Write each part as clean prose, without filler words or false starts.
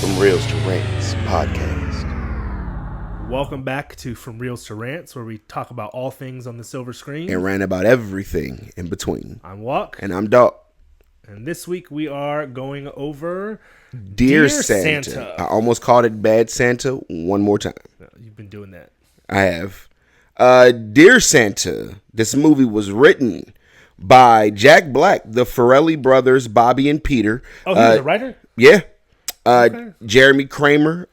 From Reels to Rants podcast. Welcome back to From Reels to Rants, where we talk about all things on the silver screen. And rant about everything in between. I'm Walk. And I'm Doc. And this week we are going over Dear Santa. I almost called it Bad Santa one more time. You've been doing that. I have. Dear Santa. This movie was written by Jack Black, the Farrelly brothers, Bobby and Peter. Oh, he's the writer? Yeah. Okay. Jeremy Kramer.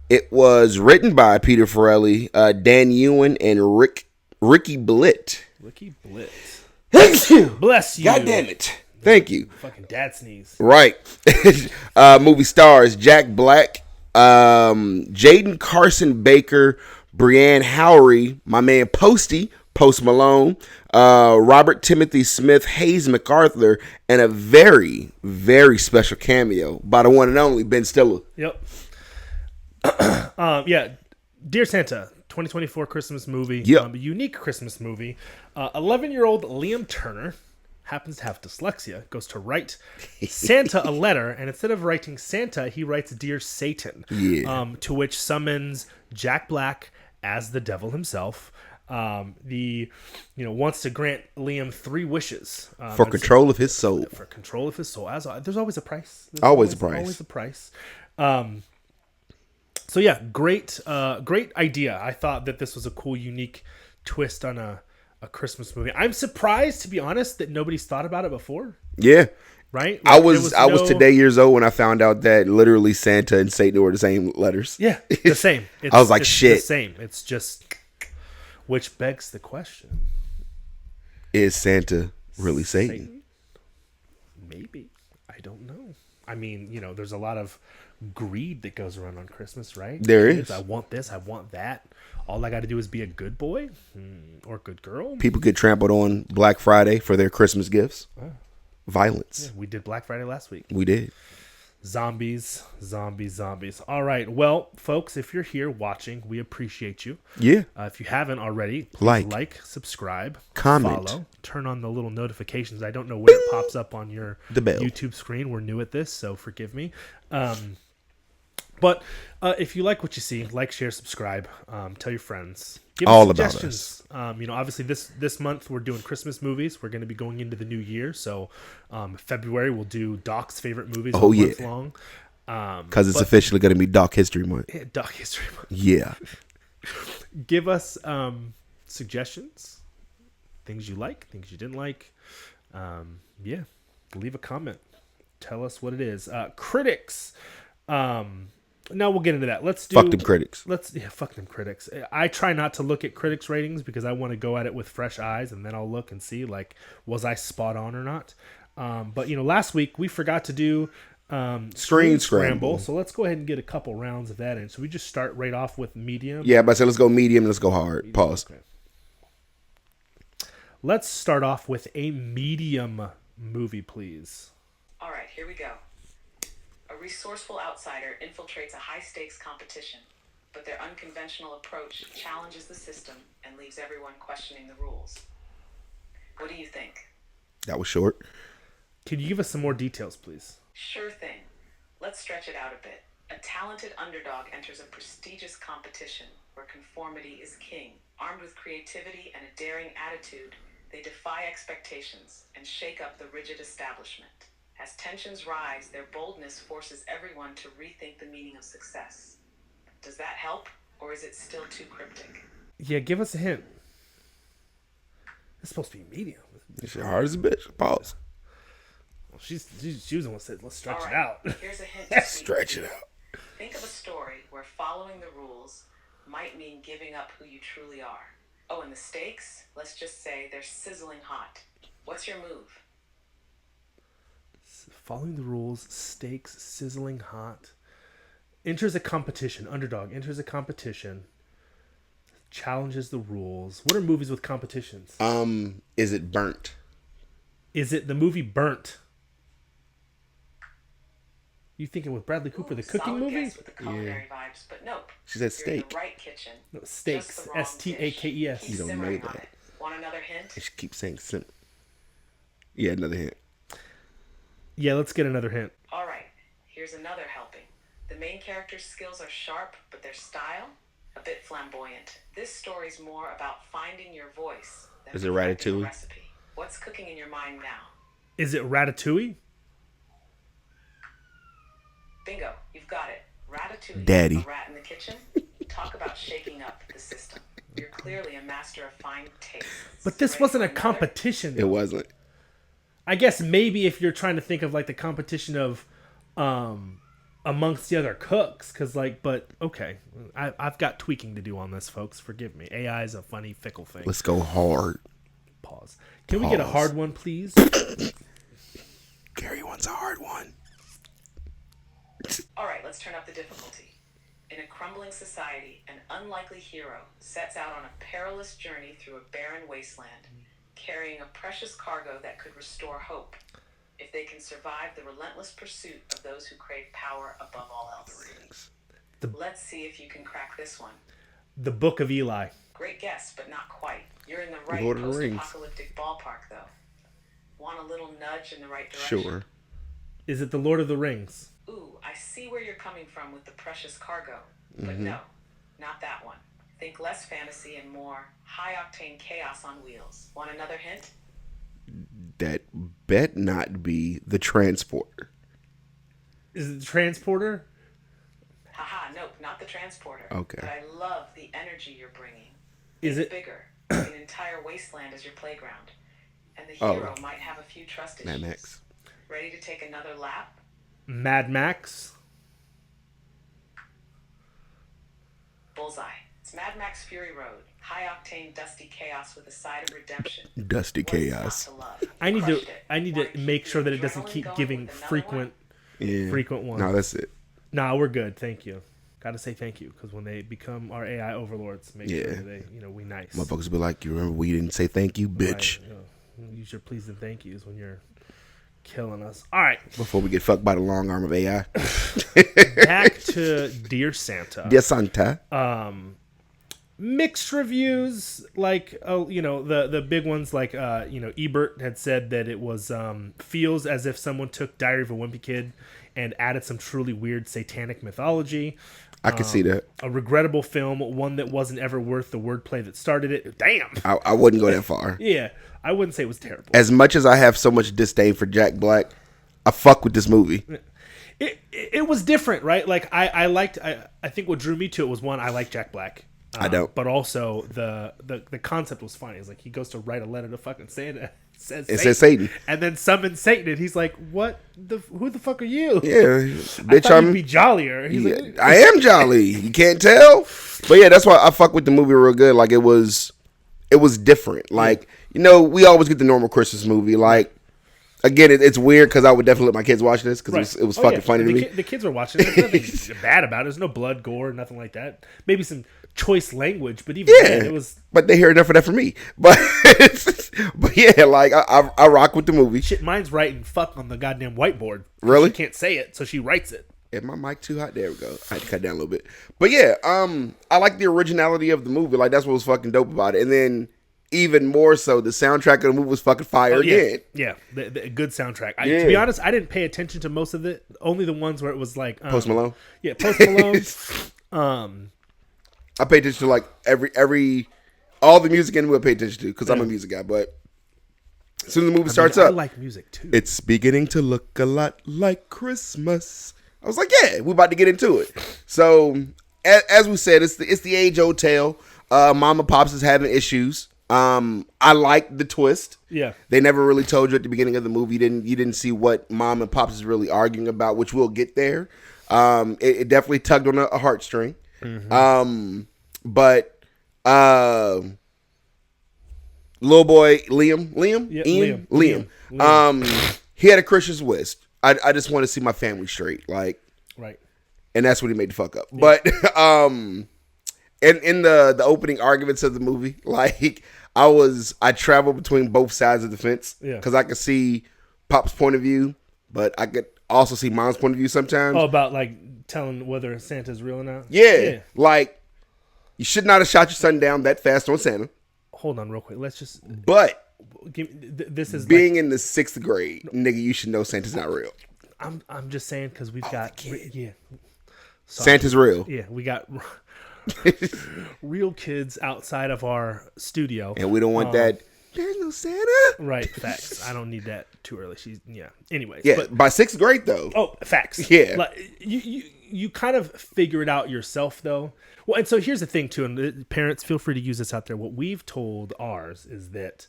It was written by Peter Farrelly, Dan Ewan, and Ricky Blitt. Ricky Blitt. Thank you. Bless you. God damn it. Thank you. Fucking dad sneeze. Right. Movie stars Jack Black, Jaden Carson Baker, Brianne Howey, my man Post Malone, Robert Timothy Smith, Hayes MacArthur, and a very, very special cameo by the one and only Ben Stiller. Yep. Dear Santa, 2024 Christmas movie. Yep. A unique Christmas movie. 11-year-old Liam Turner happens to have dyslexia, goes to write Santa a letter, and instead of writing Santa, he writes Dear Satan. Yeah. To which summons Jack Black as the devil himself. Wants to grant Liam 3 wishes For control of his soul. For control of his soul. There's always a price. Always a price. Always a price. So yeah, great idea. I thought that this was a cool, unique twist on a Christmas movie. I'm surprised, to be honest, that nobody's thought about it before. Yeah. Right? I was today years old when I found out that literally Santa and Satan were the same letters. Yeah, the same. I was like, shit. The same. It's just, which begs the question: is Santa really Satan? Maybe. I don't know. I mean, there's a lot of greed that goes around on Christmas, right? There is. I want this. I want that. All I got to do is be a good boy or good girl. People get trampled on Black Friday for their Christmas gifts. Violence. Yeah, we did Black Friday last week. We did. Zombies. All right. Well, folks, if you're here watching, we appreciate you. Yeah. If you haven't already, like, subscribe, comment, follow, turn on the little notifications. I don't know where it pops up on your YouTube screen. We're new at this, so forgive me. But if you like what you see, like, share, subscribe, tell your friends. Give all us suggestions. About us. Obviously this month we're doing Christmas movies. We're going to be going into the new year, so February we'll do Doc's favorite movies all month long. Because it's officially going to be Doc History Month. Yeah, Doc History Month. Yeah. Give us suggestions, things you like, things you didn't like. Leave a comment. Tell us what it is. Critics. Now we'll get into that. Fuck them critics. Fuck them critics. I try not to look at critics' ratings because I want to go at it with fresh eyes, and then I'll look and see, was I spot on or not. But last week we forgot to do Screen Scramble, so let's go ahead and get a couple rounds of that in. So we just start right off with medium. Yeah, but I said let's go medium. Let's go hard. Pause. Okay. Let's start off with a medium movie, please. All right, here we go. A resourceful outsider infiltrates a high-stakes competition, but their unconventional approach challenges the system and leaves everyone questioning the rules. What do you think? That was short. Can you give us some more details, please? Sure thing. Let's stretch it out a bit. A talented underdog enters a prestigious competition where conformity is king. Armed with creativity and a daring attitude, they defy expectations and shake up the rigid establishment. As tensions rise, their boldness forces everyone to rethink the meaning of success. Does that help, or is it still too cryptic? Yeah, give us a hint. It's supposed to be medium. It's hard as a bitch. Pause. Well, she was the one who said, let's stretch it out. Here's a hint. Stretch it out. Think of a story where following the rules might mean giving up who you truly are. Oh, and the stakes? Let's just say they're sizzling hot. What's your move? Following the rules, stakes, sizzling hot. Enters a competition. Underdog enters a competition. Challenges the rules. What are movies with competitions? Is it Burnt? Is it the movie Burnt? You thinking with Bradley Cooper, the cooking movie? With the culinary vibes, but nope. She said You're in steak. the right kitchen. No, steaks. Stakes. You don't know that. Want another hint? She keeps saying sim. Yeah, another hint. Yeah, let's get another hint. All right. Here's another helping. The main character's skills are sharp, but their style, a bit flamboyant. This story's more about finding your voice than Is it perfecting a Ratatouille? recipe. What's cooking in your mind now? Is it Ratatouille? Bingo, you've got it. Ratatouille. Daddy. A rat in the kitchen? Talk about shaking up the system. You're clearly a master of fine taste. But this Ready wasn't for a another? competition. It wasn't. I guess maybe if you're trying to think of like the competition of amongst the other cooks, because like, but okay, I've got tweaking to do on this, folks. Forgive me. AI is a funny, fickle thing. Let's go hard. Pause. Can we get a Pause. hard one, please? Gary wants a hard one. All right, let's turn up the difficulty. In a crumbling society, an unlikely hero sets out on a perilous journey through a barren wasteland, carrying a precious cargo that could restore hope, if they can survive the relentless pursuit of those who crave power above all else. Let's see if you can crack this one. The Book of Eli. Great guess, but not quite. You're in the right Lord of the Rings. post-apocalyptic ballpark, though. Want a little nudge in the right direction? Sure. Is it The Lord of the Rings? Ooh, I see where you're coming from with the precious cargo. But no, not that one. Think less fantasy and more high-octane chaos on wheels. Want another hint? That bet not be the transporter. Is it The Transporter? Haha, nope, not the transporter. Okay. But I love the energy you're bringing. Is It's it bigger. An entire wasteland is your playground. And the Oh. hero might have a few trust issues. Mad Max. Ready to take another lap? Mad Max? Bullseye. It's Mad Max Fury Road. High-octane, dusty chaos with a side of redemption. Dusty What's not chaos. to love? I need Crushed to it. I need Wanna to make keep sure the that it doesn't adrenaline keep going giving with another frequent Yeah. frequent ones. No, that's it. Nah, we're good. Thank you. Got to say thank you, because when they become our AI overlords, make sure Yeah. they, we nice. Motherfuckers be like, you remember we didn't say thank you, bitch. Right, use your please and thank yous when you're killing us. All right, Before we get fucked by the long arm of AI. back to Dear Santa. Yes, Santa. Mixed reviews, like the big ones, like Ebert had said that it was feels as if someone took Diary of a Wimpy Kid and added some truly weird satanic mythology. I can see that. A regrettable film, one that wasn't ever worth the wordplay that started it. Damn. I wouldn't go that far. Yeah, I wouldn't say it was terrible. As much as I have so much disdain for Jack Black, I fuck with this movie. It was different, right? Like I liked. I think what drew me to it was, one, I like Jack Black. I don't. But also the concept was funny. It's like he goes to write a letter to fucking Santa. It says Satan. And then summons Satan, and he's like, "What who the fuck are you?" Yeah, I bitch, thought you'd be jollier. He's yeah, like, I am jolly. You can't tell, but yeah, that's why I fuck with the movie real good. Like it was different. Like we always get the normal Christmas movie. Like again, it's weird because I would definitely let my kids watch this because it was fucking funny to me. The kids were watching it. There's nothing bad about it. There's no blood, gore, nothing like that. Maybe some choice language, but even then, it was. But they hear enough of that from me. But but yeah, like I rock with the movie. Shit, mine's writing "fuck" on the goddamn whiteboard. Really? She can't say it, so she writes it. Is my mic too hot? There we go. I had to cut down a little bit. But yeah, I like the originality of the movie. Like that's what was fucking dope about it. And then even more so, the soundtrack of the movie was fucking fire again. Yeah, the good soundtrack. To be honest, I didn't pay attention to most of it. Only the ones where it was like Post Malone. Yeah, Post Malone. I pay attention to like every all the music in the movie I pay attention to because I'm a music guy. But as soon as the movie starts up, I like music too. It's beginning to look a lot like Christmas. I was like, yeah, we're about to get into it. So as we said, it's the age old tale. Mama Pops is having issues. I like the twist. Yeah, they never really told you at the beginning of the movie. You didn't see what Mom and Pops is really arguing about, which we'll get there. It definitely tugged on a heartstring. Mm-hmm. But little boy Liam, he had a Christmas wish. I just want to see my family straight, like right, and that's what he made the fuck up. Yeah. But in the opening arguments of the movie, like I traveled between both sides of the fence because I could see Pop's point of view, but I could also see Mom's point of view sometimes. Oh, about like telling whether Santa's real or not. Yeah, like you should not have shot your son down that fast on Santa. Hold on, real quick. Let's just. But this is being like, in the 6th grade, nigga. You should know Santa's not real. I'm just saying because we've got Santa's real. Yeah, we got real kids outside of our studio. And we don't want that. There's no Santa. Right, facts. I don't need that too early. Anyways. Yeah, but, by 6th grade, though. Oh, facts. Yeah. Like, you kind of figure it out yourself, though. Well, and so here's the thing, too, and parents, feel free to use this out there. What we've told ours is that,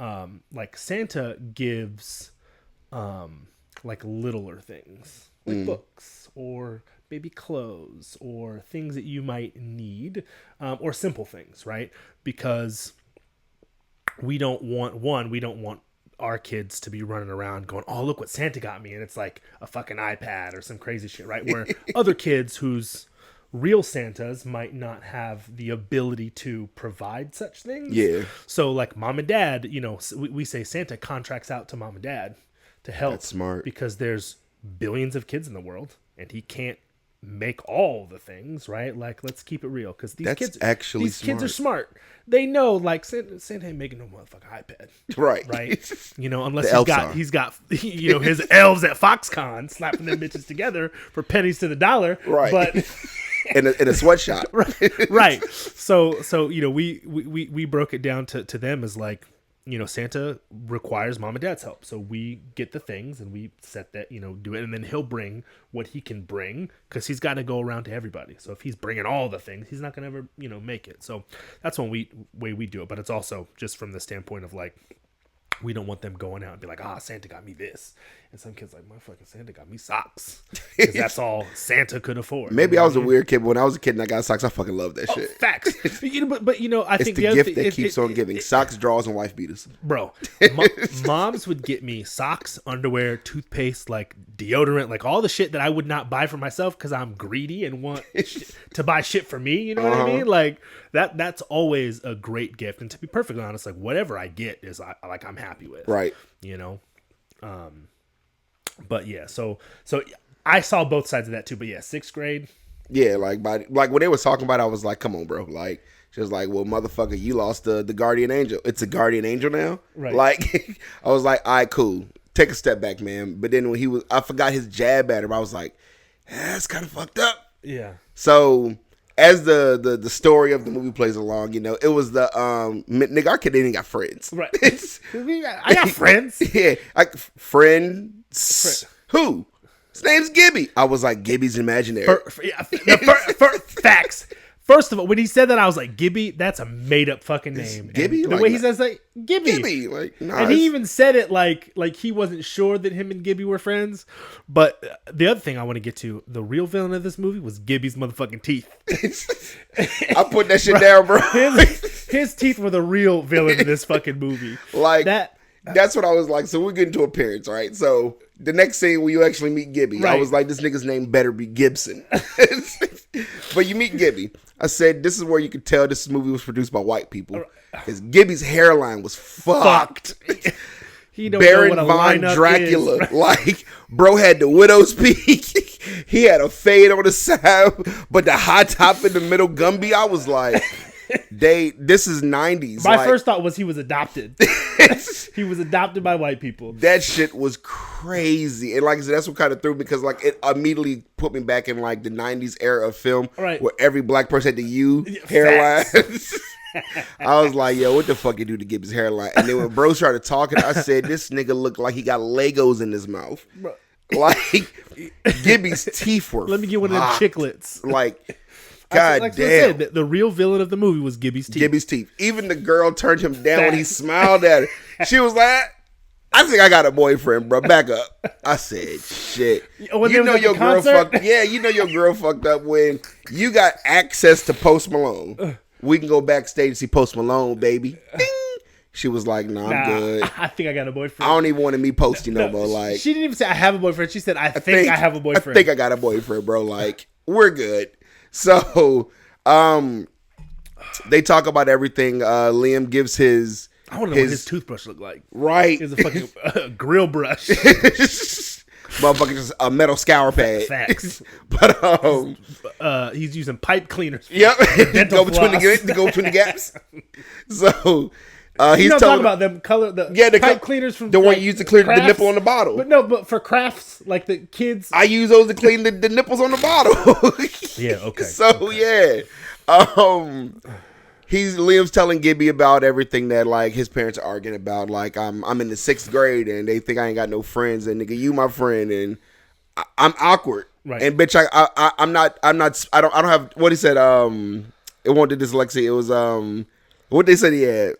like, Santa gives, like, littler things, like books or maybe clothes or things that you might need, or simple things, right? Because we don't want our kids to be running around going, oh, look what Santa got me. And it's like a fucking iPad or some crazy shit, right? Where other kids whose real Santas might not have the ability to provide such things. Yeah. So like mom and dad, we say Santa contracts out to mom and dad to help. That's smart. Because there's billions of kids in the world and he can't make all the things, right? Like, let's keep it real, because these kids are smart. They know, like, Santa ain't making no motherfucking iPad, right? Unless he's got his elves at Foxconn slapping them bitches together for pennies to the dollar, right? But in a sweatshop, right? So we broke it down to them as like, Santa requires mom and dad's help. So we get the things and we set that, do it. And then he'll bring what he can bring because he's got to go around to everybody. So if he's bringing all the things, he's not going to ever, make it. So that's one way we do it. But it's also just from the standpoint of like, we don't want them going out and be like, Santa got me this. And some kids like, my fucking Santa got me socks. Because that's all Santa could afford. Maybe I was a weird kid, but when I was a kid and I got socks, I fucking love that shit. Facts. But I think the gift that keeps on giving. Socks, drawers, and wife beaters. Bro, moms would get me socks, underwear, toothpaste, like deodorant, like all the shit that I would not buy for myself because I'm greedy and want to buy shit for me. You know what I mean? Like that's always a great gift. And to be perfectly honest, like whatever I get is I'm happy with. Right. But yeah, so I saw both sides of that too. But yeah, 6th grade. Yeah, like when they was talking about it, I was like, come on, bro. Like, she was like, well, motherfucker, you lost the guardian angel. It's a guardian angel now. Right. Like, I was like, all right, cool. Take a step back, man. But then when I forgot his jab at him. I was like, that's kind of fucked up. Yeah. So as the story of the movie plays along, it was the nigga, our kid ain't got friends. Right. I got friends. Yeah. Like friends. Who? His name's Gibby. I was like, Gibby's imaginary. Facts. First of all, when he said that, I was like, Gibby, that's a made up fucking name. Gibby? The way he says like Gibby. Gibby. Like, nah, and he even said it like he wasn't sure that him and Gibby were friends. But the other thing I want to get to, the real villain of this movie was Gibby's motherfucking teeth. I put that shit down, bro. His teeth were the real villain in this fucking movie. Like that's what I was like. So we're getting to appearance, right? So the next scene where you actually meet Gibby, right. I was like, this nigga's name better be Gibson. But you meet Gibby. I said, this is where you could tell this movie was produced by white people. Because Gibby's hairline was fucked. He don't Baron know what von Dracula. Is. Like, bro had the widow's peak. He had a fade on the side, but the high top in the middle, Gumby. I was like, this is 90s. My first thought was he was adopted. He was adopted by white people. That shit was crazy. And like I said, that's what kind of threw me, because like it immediately put me back in like the 90s era of film, right, where every black person had the U hairline. I was like, yo, what the fuck you do to Gibby's hairline? And then when bro started talking, I said, this nigga looked like he got Legos in his mouth. Bro. Like, Gibby's teeth were Let me get one of them chiclets. Like, God like damn. Said, the real villain of the movie was Gibby's teeth. Gibby's teeth. Even the girl turned him down when he smiled at her. She was like, I think I got a boyfriend, bro. Back up. I said, shit. You know your girl fucked. Yeah, you know your girl fucked up when you got access to Post Malone. We can go backstage and see Post Malone, baby. Ding. She was like, nah, I'm good. I think I got a boyfriend. I don't even want to meet Posty no more. Like, she didn't even say I have a boyfriend. She said, I think I have a boyfriend. I think I got a boyfriend, bro. Like, we're good. So, they talk about everything. Liam gives his... I want to know what his toothbrush looked like. Right. It's a fucking grill brush. Motherfucker, just a metal scour pad. Facts. But he's using pipe cleaners. Yep. Go between the gaps. So He's you know, telling talking about them color the pipe cleaners from the one you use to clean the nipple on the bottle. But no, but for crafts, like the kids, I use those to clean the nipples on the bottle. Yeah. Okay. So yeah, Liam's telling Gibby about everything that like his parents are arguing about. Like I'm in the 6th grade and they think I ain't got no friends and nigga you my friend and I'm awkward. Right. And bitch I'm not I don't have what he said. It wasn't dyslexia. It was what they said he had.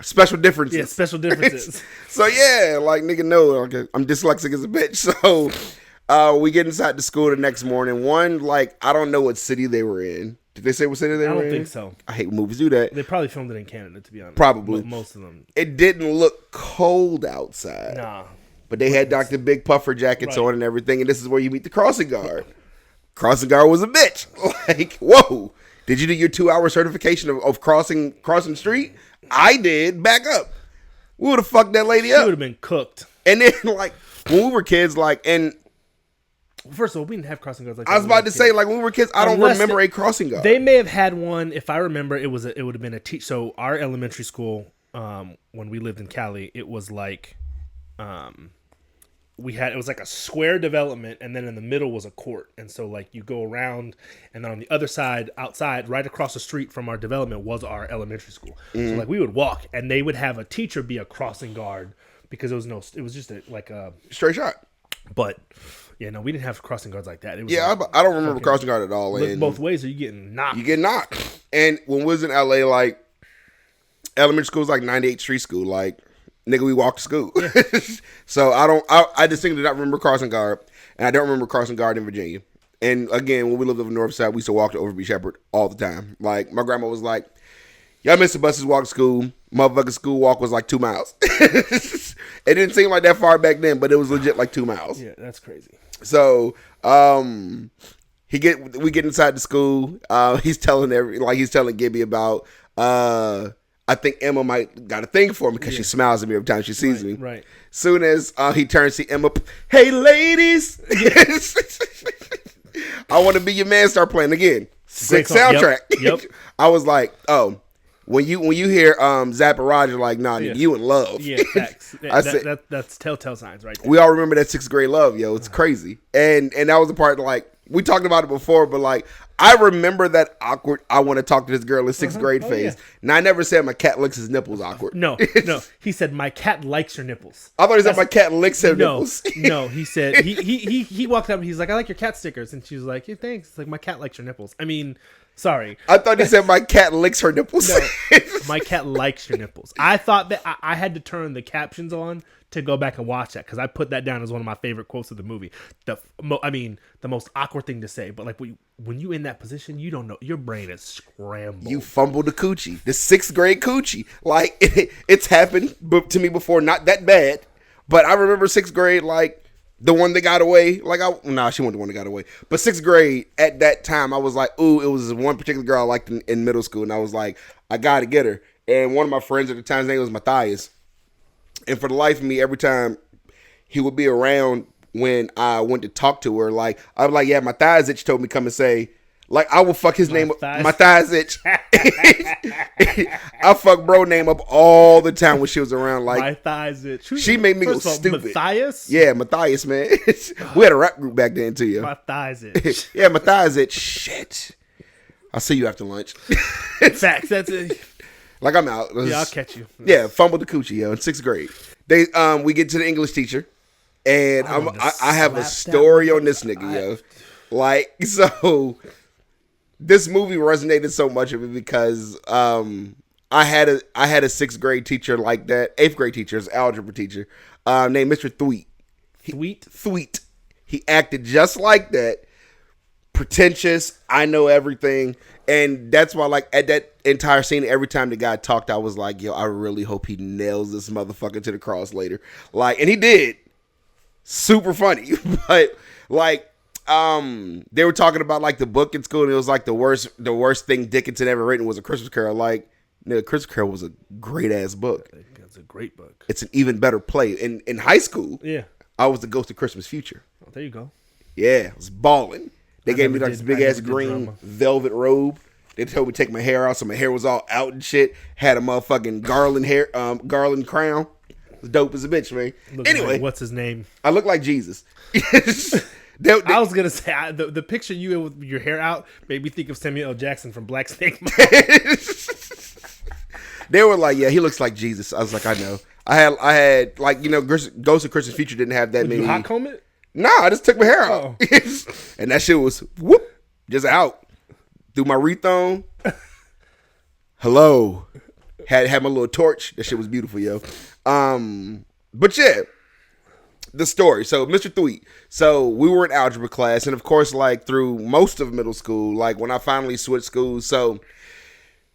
Special differences. Yeah, special differences. So yeah, like nigga, no, like, I'm dyslexic as a bitch. So we get inside the school the next morning. One, like I don't know what city they were in. Did they say what city they were in? I don't think so. I hate when movies do that. They probably filmed it in Canada, to be honest. Probably. Most of them. It didn't look cold outside. Nah. But they had Dr. Big puffer jackets on and everything, and this is where you meet the crossing guard. Crossing guard was a bitch. Like, whoa. Did you do your 2-hour certification of crossing the street? I did. Back up. We would have fucked that lady up. She would have been cooked. And then, like, when we were kids, like, and first of all, we didn't have crossing guards like that. I was about to say, like, when we were kids, I don't remember a crossing guard. They may have had one. If I remember, it would have been a teach. So our elementary school, when we lived in Cali, it was like, it was like a square development, and then in the middle was a court. And so like you go around, and then on the other side, outside, right across the street from our development was our elementary school. So like we would walk, and they would have a teacher be a crossing guard because it was just like a straight shot. But yeah, no, we didn't have crossing guards like that. It was yeah, like, I don't remember crossing guard at all. Look both ways, or you getting knocked. You get knocked. And when we was in LA, like elementary school was like 98th Street School, like. Nigga, we walked to school. Yeah. So I distinctly don't remember crossing guard, and I don't remember crossing guard in Virginia. And again, when we lived on the north side, we used to walk to Overby Shepherd all the time. Like, my grandma was like, y'all miss the buses walk to school. Motherfucking school walk was like 2 miles. It didn't seem like that far back then, but it was legit like 2 miles. Yeah, that's crazy. So, we get inside the school. He's telling Gibby about, I think Emma might got a thing for me because she smiles at me every time she sees me. Right. Soon as he turns to Emma, hey ladies, I want to be your man. Start playing again. Sick soundtrack. Yep. I was like, oh, when you hear Zapp and Roger, like, nah, nigga, you in love. Yeah, facts. That's telltale signs, right there. We all remember that 6th grade love, yo. It's crazy, and that was the part like we talked about it before, but like. I remember that awkward, I want to talk to this girl in 6th grade phase. Yeah. Now, I never said my cat licks his nipples awkward. No. He said, my cat likes your nipples. I thought he said my cat licks her nipples. No, he said, he walked up and he's like, I like your cat stickers. And she was like, yeah, thanks. It's like, my cat likes your nipples. I mean, sorry. I thought he said my cat licks her nipples. No, my cat likes your nipples. I thought that I had to turn the captions on to go back and watch that because I put that down as one of my favorite quotes of the movie. The most awkward thing to say, but like when you in that position, you don't know, your brain is scrambled. You fumbled the coochie, the 6th grade coochie. Like it's happened to me before, not that bad, but I remember 6th grade, like the one that got away. Like she wasn't the one that got away, but 6th grade at that time, I was like, ooh, it was one particular girl I liked in middle school, and I was like, I gotta get her. And one of my friends at the time, his name was Matthias. And for the life of me, every time he would be around when I went to talk to her, like, I was like, yeah, my thighs itch told me come and say, like, I will fuck his name up. My thighs itch. I fuck bro name up all the time when she was around. Like, my thighs itch. She made me go stupid. Matthias? Yeah, Matthias, man. We had a rap group back then, too, yo. My thighs itch. Yeah, my thighs itch. Shit. I'll see you after lunch. Facts. That's it. Like, I'm out. Yeah, I'll catch you. Yeah, fumbled the coochie, yo, in 6th grade. We get to the English teacher, and I have a story on this nigga, yo. Like, so, this movie resonated so much with me because I had a 6th grade teacher like that, 8th grade teacher, his algebra teacher, named Mr. Thweet. Thweet. He acted just like that. Pretentious. I know everything. And that's why, like, at that entire scene, every time the guy talked, I was like, yo, I really hope he nails this motherfucker to the cross later. Like, and he did. Super funny. But, like, they were talking about, like, the book in school, and it was, like, the worst thing Dickinson ever written was A Christmas Carol. Like, Christmas Carol was a great-ass book. It's a great book. It's an even better play. In high school, yeah, I was the Ghost of Christmas Future. Oh, there you go. Yeah, I was balling. They gave me like this big ass green velvet robe. They told me to take my hair out, so my hair was all out and shit. Had a motherfucking garland crown. It was dope as a bitch, man. Anyway, what's his name? I look like Jesus. I was gonna say the picture you with your hair out made me think of Samuel L. Jackson from Black Snake. They were like, "Yeah, he looks like Jesus." I was like, "I know." I had like, you know, Ghost of Christmas Future didn't have that many. You hot comb it? Nah, I just took my hair out, and that shit was whoop, just out. Threw my wreath on. Hello, had my little torch. That shit was beautiful, yo. But yeah, the story. So Mr. Thweet. So we were in algebra class, and of course, like through most of middle school, like when I finally switched schools, so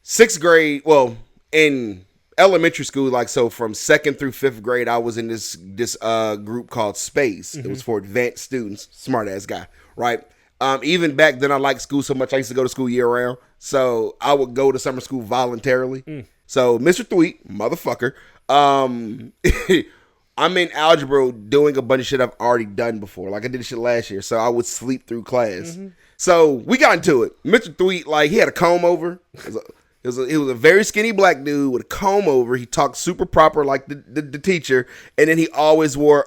6th grade, well, in elementary school, like so from 2nd through 5th grade, I was in this group called Space. It was for advanced students. Smart ass guy, right? Even back then, I liked school so much, I used to go to school year round. So I would go to summer school voluntarily. So Mr. Thweet, motherfucker, I'm in algebra doing a bunch of shit I've already done before. Like I did shit last year, so I would sleep through class. So we got into it. Mr. Thweet, like he had a comb over. He was a very skinny black dude with a comb over. He talked super proper like the teacher, and then he always wore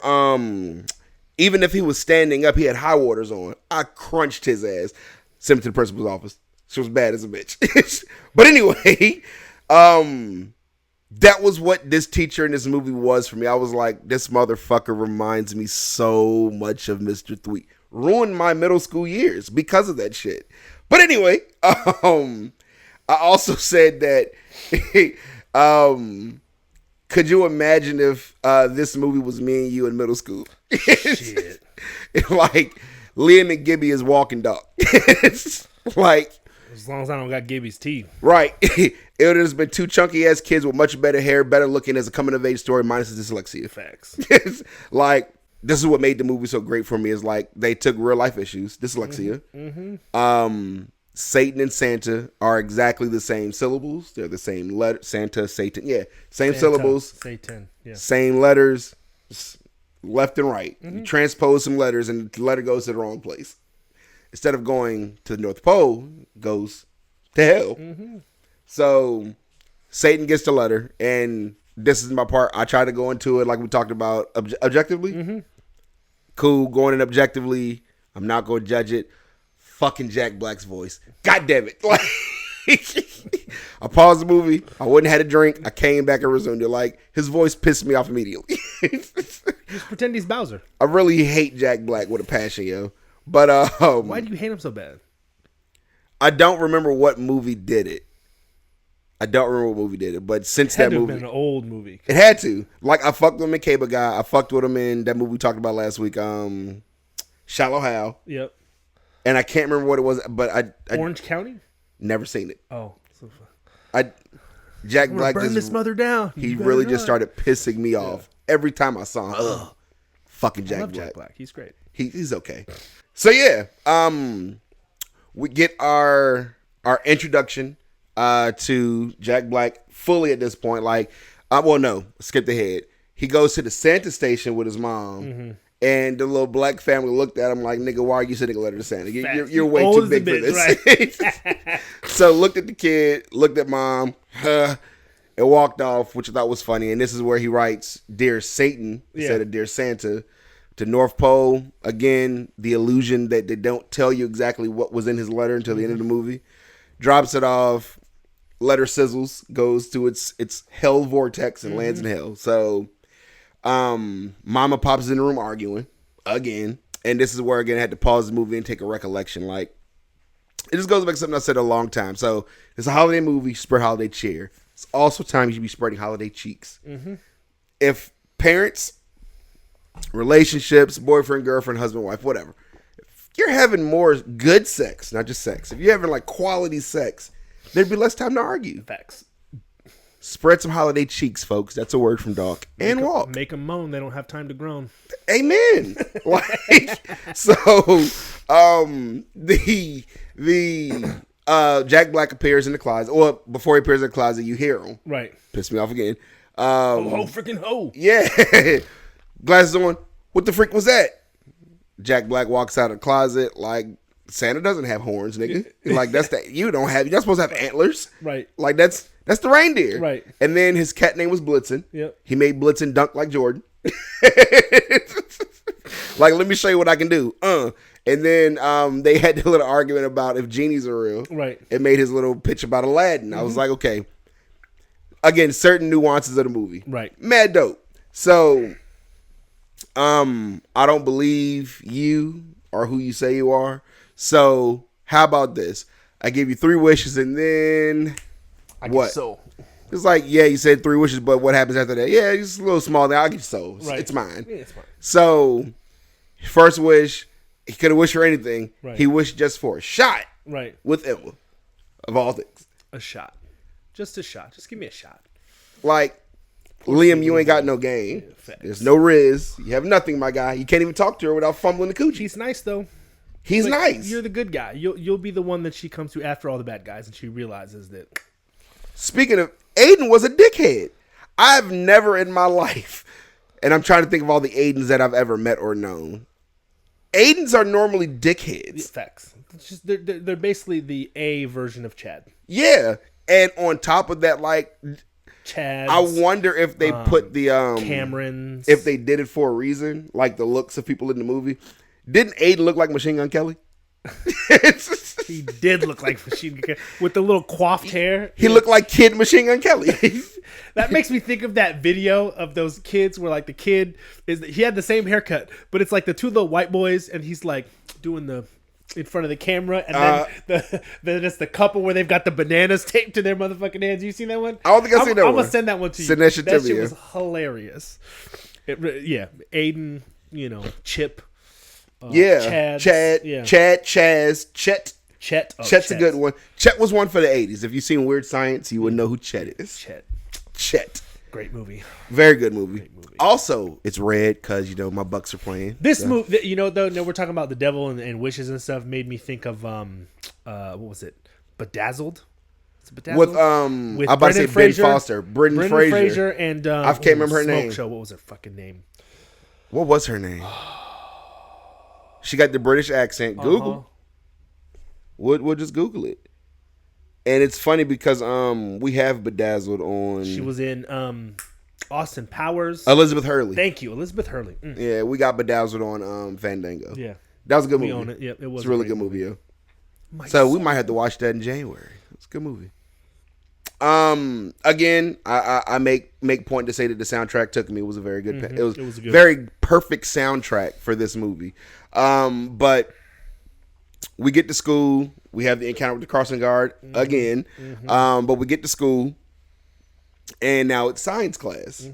even if he was standing up, he had high waters on. I crunched his ass. Sent him to the principal's office. She was bad as a bitch. But anyway, that was what this teacher in this movie was for me. I was like, this motherfucker reminds me so much of Mr. Thweet. Ruined my middle school years because of that shit. But anyway, I also said that, could you imagine if this movie was me and you in middle school? Shit. Like, Liam and Gibby is walking dog. It's like, as long as I don't got Gibby's teeth. Right. It would have been 2 chunky ass kids with much better hair, better looking as a coming of age story, minus the dyslexia. Facts. It's like, this is what made the movie so great for me, is like they took real life issues, dyslexia. Satan and Santa are exactly the same syllables. They're the same letter. Santa, Satan. Yeah. Same syllables. Satan. Yeah. Same letters. Left and right. You transpose some letters and the letter goes to the wrong place. Instead of going to the North Pole, goes to hell. So Satan gets the letter, and this is my part. I try to go into it like we talked about objectively. Cool, going in objectively. I'm not going to judge it. Fucking Jack Black's voice. God damn it. Like, I paused the movie. I went and had a drink. I came back and resumed it. Like, his voice pissed me off immediately. Just pretend he's Bowser. I really hate Jack Black with a passion, yo. But why do you hate him so bad? I don't remember what movie did it. But since that movie, been an old movie. It had to. Like, I fucked with him in Cable Guy. I fucked with him in that movie we talked about last week, Shallow Hal. Yep. And I can't remember what it was, but I Orange County. Never seen it. Oh, Jack Black burn this mother down. He really just started pissing me off every time I saw him. Ugh. Fucking Jack Black. Jack Black. He's great. He's okay. So yeah, we get our introduction to Jack Black fully at this point. Like, well, no, skipped ahead. He goes to the Santa station with his mom, and the little black family looked at him like, "Nigga, why are you sending a letter to Santa? You're way too big for this." Right? So looked at the kid, looked at mom, and walked off, which I thought was funny. And this is where he writes, "Dear Satan," instead of "Dear Santa." To North Pole, again, the illusion that they don't tell you exactly what was in his letter until the end of the movie. Drops it off, letter sizzles, goes to its hell vortex and lands in hell. So, Mama pops in the room arguing again. And this is where, again, I had to pause the movie and take a recollection. Like, it just goes back to something I said a long time. So, it's a holiday movie, spread holiday cheer. It's also time you should be spreading holiday cheeks. If parents, relationships, boyfriend, girlfriend, husband, wife, whatever, if you're having more good sex, not just sex, if you're having like quality sex, there'd be less time to argue. Facts. Spread some holiday cheeks, folks. That's a word from Doc. And walk. Make them moan. They don't have time to groan. Amen. Like, so, the Jack Black appears in the closet. Well, before he appears in the closet, you hear him. Right. Piss me off again. Ho, freaking ho. Yeah. Glasses on. What the freak was that? Jack Black walks out of the closet like Santa doesn't have horns, nigga. Like that's that you're not supposed to have antlers. Right. Like that's the reindeer. Right. And then his cat name was Blitzen. Yep. He made Blitzen dunk like Jordan. Like, let me show you what I can do. And then they had a little argument about if genies are real. Right. It made his little pitch about Aladdin. I was like, okay. Again, certain nuances of the movie. Right. Mad dope. So, I don't believe you are who you say you are. So, how about this? I give you 3 wishes and then what? So. It's like, yeah, you said 3 wishes, but what happens after that? Yeah, it's a little small thing. I'll give you soul. Right. It's mine. Yeah, it's fine. So, first wish, he could have wished for anything. Right. He wished just for a shot. Right. With Emma, of all things. A shot. Just a shot. Just give me a shot. Like, Liam, you ain't got no game. Yeah, there's no Riz. You have nothing, my guy. You can't even talk to her without fumbling the coochie. He's nice, though. He's like, nice. You're the good guy. You'll be the one that she comes to after all the bad guys, and she realizes that. Speaking of, Aiden was a dickhead. I've never in my life, and I'm trying to think of all the Aidens that I've ever met or known. Aidens are normally dickheads. Facts. It's just they're basically the A version of Chad. Yeah, and on top of that, like Chad. I wonder if they put the Camerons. if they did it for a reason, like the looks of people in the movie. Didn't Aiden look like Machine Gun Kelly? He did look like Machine Gun Kelly with the little coiffed hair. He looked like Kid Machine Gun Kelly. That makes me think of that video of those kids where like the kid he had the same haircut, but it's like the 2 little white boys and he's like doing the in front of the camera and then it's the couple where they've got the bananas taped to their motherfucking hands. You seen that one? I don't think I've seen that one. I'm gonna send that one to you. Send that shit to me, shit yeah. was hilarious. Aiden, Chip. Chad, Chaz, Chet. Chet. Oh, Chet's a good one. Chet was one for the 80s. If you've seen Weird Science, you would know who Chet is. Chet. Great movie. Very good movie. Also, it's red because, my Bucks are playing. This movie, though, we're talking about the devil and wishes and stuff, made me think of, what was it? Bedazzled? With I'm about to say Fraser, Ben Foster. Brendan Fraser. And I can't remember her name. Show. What was her fucking name? What was her name? She got the British accent. Google. We'll just Google it. And it's funny because we have Bedazzled on. She was in Austin Powers. Elizabeth Hurley. Thank you, Elizabeth Hurley. Yeah, we got Bedazzled on Fandango. Yeah, that was a good movie. We own it. Yep, it was. It's a really good movie. Yeah. So we might have to watch that in January. It's a good movie. Again, I make point to say that the soundtrack took me. It was a very good. It was a good, very perfect soundtrack for this movie. But we get to school. We have the encounter with the crossing guard again. But we get to school, and now it's science class.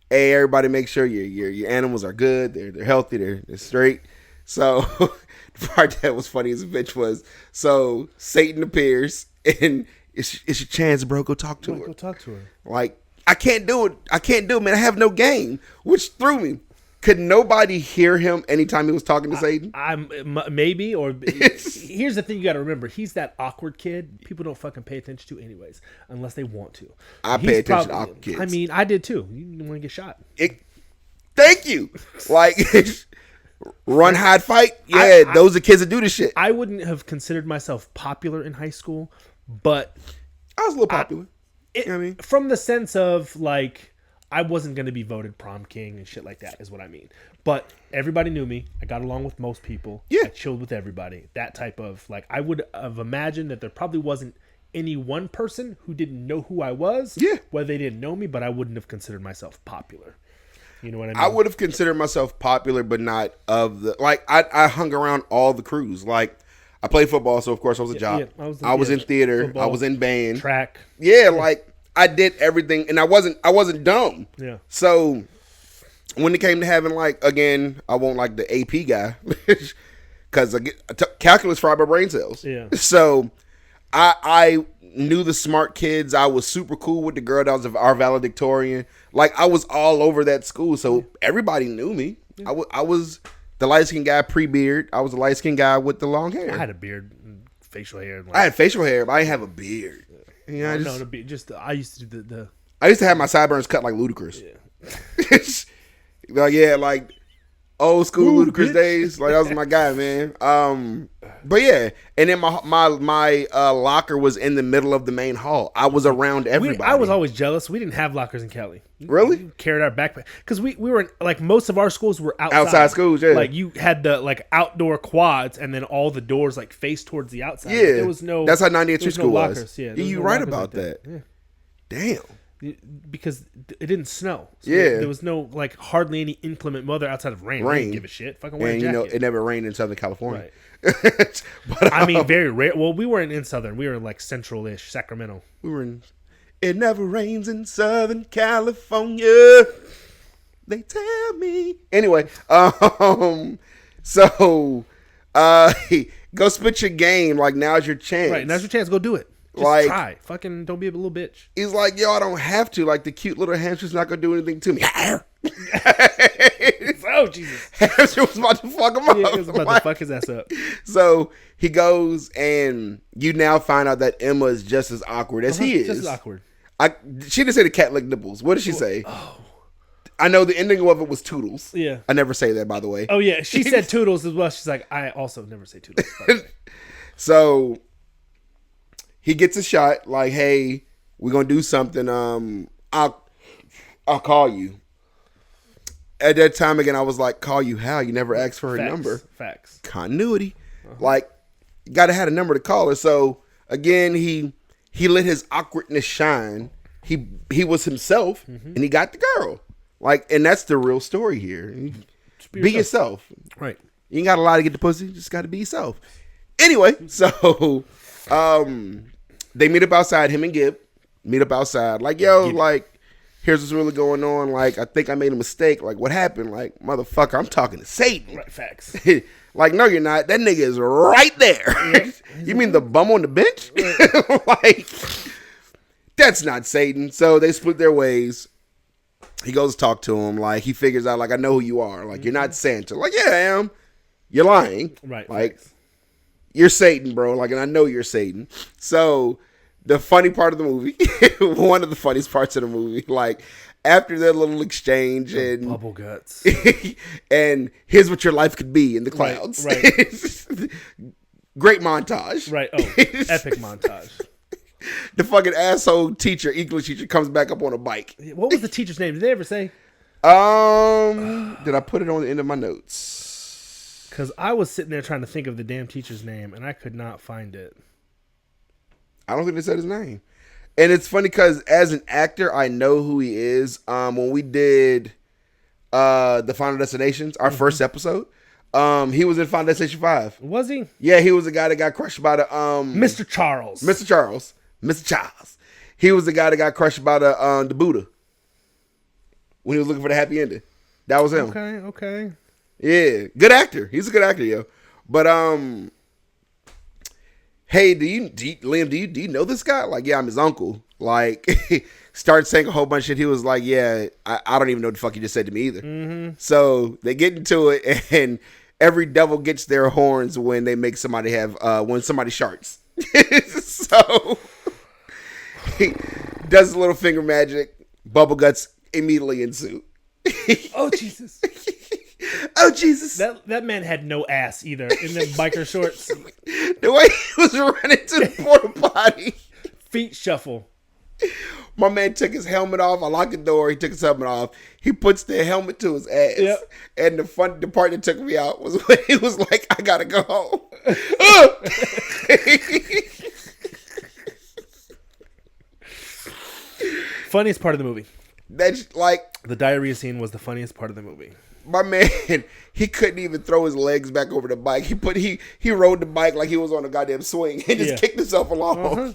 Hey, everybody, make sure your animals are good. They're healthy. They're straight. So the part that was funny as a bitch was so Satan appears and. It's your chance, bro. Go talk to her. Go talk to her. Like, I can't do it, man. I have no game, which threw me. Could nobody hear him anytime he was talking to Satan? Maybe, or here's the thing you got to remember. He's that awkward kid people don't fucking pay attention to anyways, unless they want to. I pay attention to awkward kids. I mean, I did too. You didn't want to get shot. Thank you. Like, run, hide, fight. Yeah, those are kids that do this shit. I wouldn't have considered myself popular in high school. But I was a little popular. You know what I mean? From the sense of like I wasn't going to be voted prom king and shit like that is what I mean. But everybody knew me. I got along with most people. Yeah. I chilled with everybody. That type of like I would have imagined that there probably wasn't any one person who didn't know who I was. Yeah. Whether they didn't know me, but I wouldn't have considered myself popular. You know what I mean? I would have considered myself popular, but not of the like I hung around all the crews. Like I played football, so of course I was a jock. Yeah, I was in theater. Football, I was in band. Track. Yeah, like I did everything, and I wasn't dumb. Yeah. So when it came to having like again, I won't like the AP guy because calculus fried my brain cells. Yeah. So I knew the smart kids. I was super cool with the girl that was our valedictorian. Like I was all over that school, so everybody knew me. Yeah. I was. The light-skinned guy pre-beard. I was the light-skinned guy with the long hair. I had a beard and facial hair. I had facial hair, but I didn't have a beard. Yeah, I used to do the I used to have my sideburns cut like Ludacris. Yeah. Like, yeah, like old school Ludacris days. Like that was my guy, man. But yeah, and then my locker was in the middle of the main hall. I was around everybody. I was always jealous. We didn't have lockers in Kelly. Really? We carried our backpack because we were in, like most of our schools were outside schools. Yeah, like you had the like outdoor quads, and then all the doors like faced towards the outside. Yeah, there was no. That's how 98th School was. Lockers. Yeah, you right about that. Yeah. Damn. Because it didn't snow. So yeah. There was no, like, hardly any inclement weather outside of rain. We didn't give a shit. Fucking wear a jacket. And, you know, it never rained in Southern California. Right. But, I mean, very rare. Well, we weren't in Southern. We were in, like, central-ish, Sacramento. We were in... It never rains in Southern California. They tell me. Anyway, so, go spit your game. Like, now's your chance. Right, now's your chance. Go do it. Just like, try. Fucking don't be a little bitch. He's like, yo, I don't have to. Like, the cute little hamster's not going to do anything to me. Oh, Jesus. Hamster was about to fuck him up. Yeah, he was about to fuck his ass up. So he goes, and you now find out that Emma is just as awkward as he is. Just as awkward. She didn't say the cat licked nipples. What did she say? Oh. I know the ending of it was Toodles. Yeah. I never say that, by the way. Oh, yeah. She said Toodles as well. She's like, I also never say Toodles. So he gets a shot, like, hey, we're going to do something. I'll call you. At that time, again, I was like, call you how? You never asked for her number. Facts. Continuity. Like, you got to have a number to call her. So, again, he let his awkwardness shine. He was himself, and he got the girl. Like, and that's the real story here. Be yourself. Right. You ain't got a lot to get the pussy. You just got to be yourself. Anyway, so they meet up outside. Him and Gib meet up outside. Like, yo, like, here's what's really going on. Like, I think I made a mistake. Like, what happened? Like, motherfucker, I'm talking to Satan. Right, facts. Like, no, you're not. That nigga is right there. Yep. You mean the bum on the bench? Right. Like, that's not Satan. So they split their ways. He goes to talk to him. Like, he figures out, like, I know who you are. Like, you're not Santa. Like, yeah, I am. You're lying. Right. Like, you're Satan, bro. Like, and I know you're Satan. So the funny part of the movie, one of the funniest parts of the movie, like, after that little exchange and bubble guts, and here's what your life could be in the clouds. Right. Great montage. Right. Oh, epic montage. The fucking asshole teacher, English teacher, comes back up on a bike. What was the teacher's name? Did they ever say? Did I put it on the end of my notes? Because I was sitting there trying to think of the damn teacher's name, and I could not find it. I don't think they said his name. And it's funny because as an actor, I know who he is. When we did the Final Destinations, our first episode, he was in Final Destination 5. Was he? Yeah, he was the guy that got crushed by the Mr. Charles. Mr. Charles. He was the guy that got crushed by the Buddha when he was looking for the happy ending. That was him. Okay. Yeah, good actor. He's a good actor, yo. But hey, Liam, do you know this guy? Like, yeah, I'm his uncle. Like, started saying a whole bunch of shit. He was like, yeah, I don't even know what the fuck you just said to me either. Mm-hmm. So they get into it, and every devil gets their horns when they make somebody have when somebody sharts. So he does a little finger magic. Bubble guts immediately ensue. Oh Jesus! Oh Jesus! That man had no ass either in them biker shorts. The way he was running to the porta potty, feet shuffle. My man took his helmet off. I locked the door. He took his helmet off. He puts the helmet to his ass. Yep. And the part that took me out was when he was like, I gotta go home. Funniest part of the movie. That's like the diarrhea scene was the funniest part of the movie. My man, he couldn't even throw his legs back over the bike. He rode the bike like he was on a goddamn swing and just kicked himself along. Uh-huh.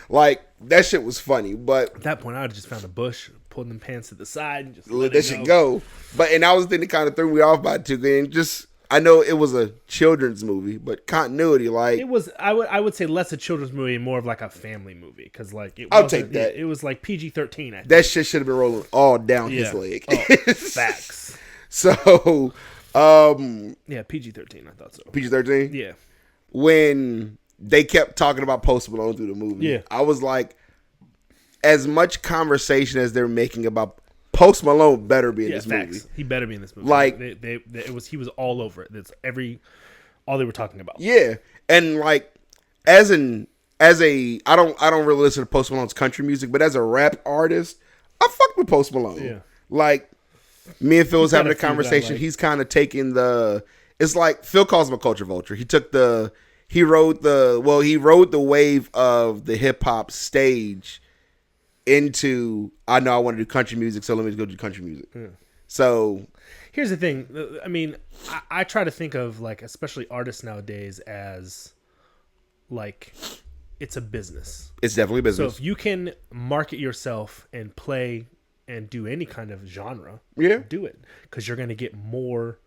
Like, that shit was funny, but at that point, I would have just found a bush, pulled them pants to the side, and just let that shit go. And that was the thing that kind of threw me off by it too. And just, I know it was a children's movie, but continuity, like it was. I would say less a children's movie and more of like a family movie because like I'll take that. It was like PG-13. That shit should have been rolling all down his leg. Oh, facts. So, yeah, PG-13. I thought so. PG-13. Yeah. When they kept talking about Post Malone through the movie. Yeah. I was like, as much conversation as they're making about Post Malone better be in Yeah, this facts. movie. He better be in this movie. Like, he was all over it. That's all they were talking about. Yeah, and like as a I don't really listen to Post Malone's country music, but as a rap artist, I fuck with Post Malone. Yeah. Like me and Phil was having a got a few that I conversation. like. He's kind of taking it's like Phil calls him a culture vulture. He rode the wave of the hip hop stage into I know I want to do country music, so let me just go do country music. Yeah. So here's the thing. I mean, I try to think of like especially artists nowadays as like it's a business. it's definitely So business. if you can market yourself and play and do any kind of genre, Yeah. do it because you're going to get more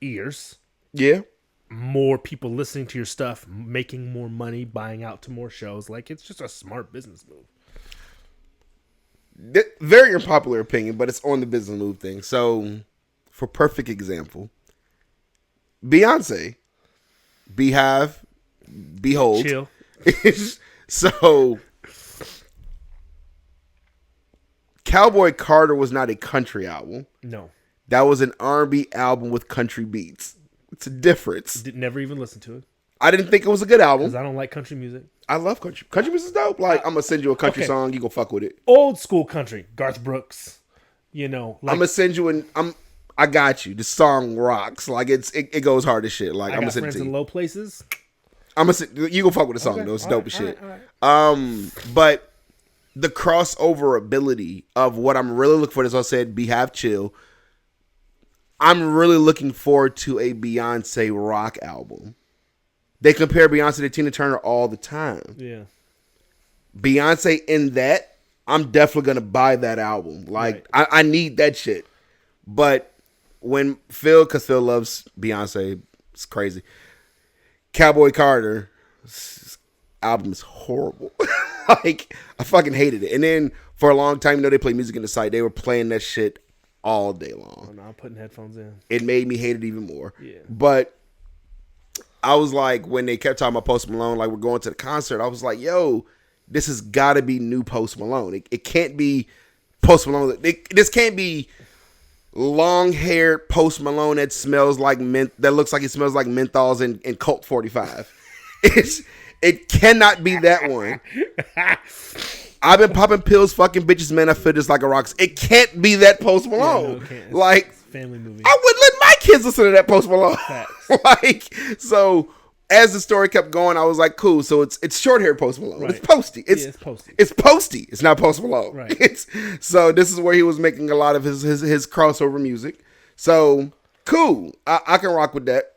ears, Yeah. more people listening to your stuff, making more money, buying out to more shows. Like it's just a smart business move. Very unpopular opinion, but it's on the business move thing. So, for perfect example, Beyonce, Beehive, Behold. Chill. So, Cowboy Carter was not a country album. No, That was an R&B album with country beats. It's a difference. never even listened to it I didn't think it was a good album. because I don't like country music. I love country. Country music is dope. Like, I'm gonna send you a country Okay. song. You gonna fuck with it. Old school country, Garth Brooks. You know, like I'm gonna send you I got you. The song rocks. Like it goes hard as shit. Like I I'm gonna got send it friends to in you. low places. I'm gonna send you gonna fuck with the song Okay, though. It's all dope right, as shit. all right. But the crossover ability of what I'm really looking for, as I said, Beehive Chill. I'm really looking forward to a Beyonce rock album. They compare Beyonce to Tina Turner all the time. Yeah. Beyonce in that, I'm definitely gonna buy that album. Like I need that shit. But when because Phil loves Beyonce, it's crazy. Cowboy Carter album is horrible. Like I fucking hated it. And then for a long time, they play music in the site. They were playing that shit all day long. Oh, no, I'm putting headphones in. It made me hate it even more. Yeah. But I was like, when they kept talking about Post Malone, like we're going to the concert, I was like, yo, this has got to be new Post Malone. It can't be Post Malone. This can't be long-haired Post Malone that smells like that looks like it smells like menthols and Colt 45. It cannot be that one. I've been popping pills, fucking bitches, man. I feel just like a rock. It can't be that Post Malone. no, it can't. It's Like a family movie. I would let my kids listen to that Post Malone. Facts. Like so. As the story kept going, I was like, "Cool." So it's short hair Post Malone. Right. It's Posty. It's Posty. It's Posty. It's not Post Malone. Right. So this is where he was making a lot of his crossover music. So cool. I can rock with that.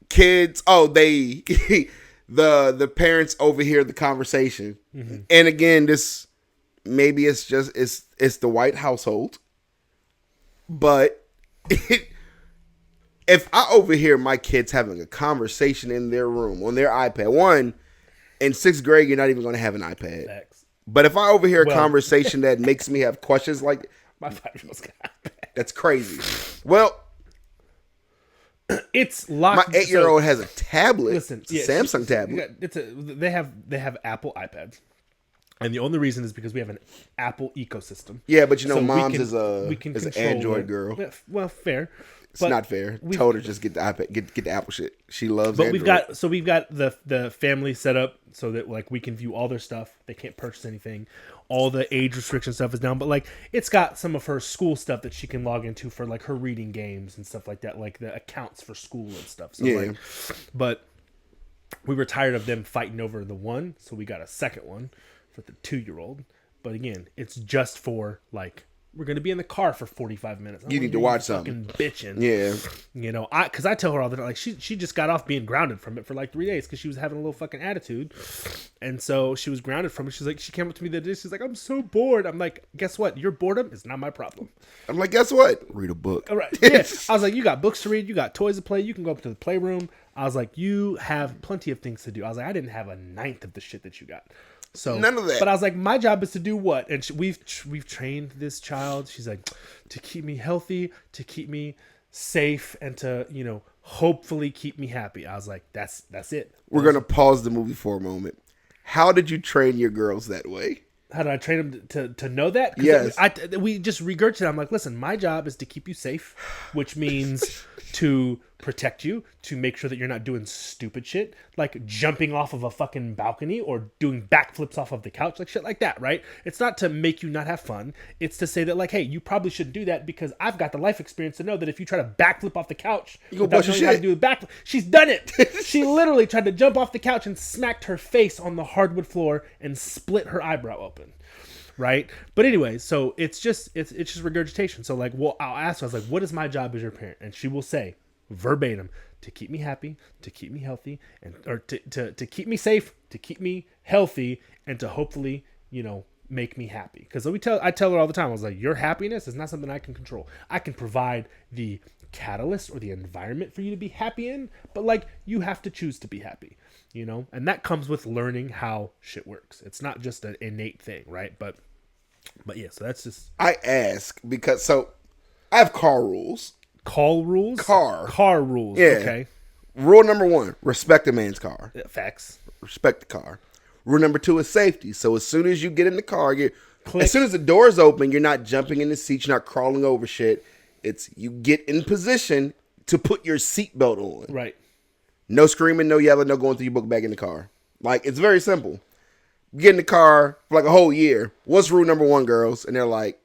Kids. Oh, they the parents overhear the conversation, and again, this maybe it's just it's the white household, but if I overhear my kids having a conversation in their room on their iPad, one, in 6th grade, you're not even going to have an iPad. Facts. But if I overhear a Well- conversation that makes me have questions like, My 5-year-old's got that's crazy. Well, it's locked. my 8-year-old has a tablet. Listen, It's a Samsung tablet. They have Apple iPads, and the only reason is because we have an Apple ecosystem. Yeah, but So we mom's can- is an control Android it. girl. Yeah, well, fair. It's not fair. Told her just get the iPad, get the Apple shit. She loves But Android. we've got the family set up so that like we can view all their stuff. They can't purchase anything. All the age restriction stuff is down, but like it's got some of her school stuff that she can log into for like her reading games and stuff like that, like the accounts for school and stuff. So Yeah. like, but we were tired of them fighting over the one, so we got a second one for the 2-year-old. But again, it's just for like we're gonna be in the car for 45 minutes. You need to watch something. Fucking bitching. Yeah. You know, because I tell her all the time, like she just got off being grounded from it for like 3 days because she was having a little fucking attitude, and so she was grounded from it. She's like, she came up to me the other day. She's like, I'm so bored. I'm like, guess what? Your boredom is not my problem. I'm like, guess what? Read a book. All right. Yeah. I was like, you got books to read. You got toys to play. You can go up to the playroom. I was like, you have plenty of things to do. I was like, I didn't have a ninth of the shit that you got. So None of that. But I was like, my job is to do what? And we've trained this child. She's like, to keep me healthy, to keep me safe, and to hopefully keep me happy. I was like, that's it. We're gonna pause the movie for a moment. How did you train your girls that way? How do I train him to know that? Yes. We just regurgitate. I'm like, listen, my job is to keep you safe, which means to protect you, to make sure that you're not doing stupid shit, like jumping off of a fucking balcony or doing backflips off of the couch, like shit like that, right? It's not to make you not have fun. It's to say that, like, hey, you probably shouldn't do that because I've got the life experience to know that if you try to backflip off the couch, you go without bust your knowing how to shit. do a backflip, she's done it. She literally tried to jump off the couch and smacked her face on the hardwood floor and split her eyebrow open. Right. But anyway, so it's just regurgitation. So like, well, I'll ask her, I was like, what is my job as your parent? And she will say verbatim, to keep me happy, to keep me healthy, and or to keep me safe, to keep me healthy, and to hopefully, make me happy. Because I tell her all the time, I was like, your happiness is not something I can control. I can provide the catalyst or the environment for you to be happy in, but like, you have to choose to be happy. And that comes with learning how shit works. It's not just an innate thing, right? But yeah, so that's just I ask because I have car rules. call rules. Car rules. Yeah. Okay. Rule number 1: respect a man's car. Facts. Respect the car. Rule number 2 is safety. So as soon as you get in the car, Click. as soon as the doors open, you're not jumping in the seat. You're not crawling over shit. It's you get in position to put your seatbelt on. Right. No screaming, no yelling, no going through your book bag in the car. Like, it's very simple. Get in the car for like a whole year. What's rule number 1, girls? And they're like,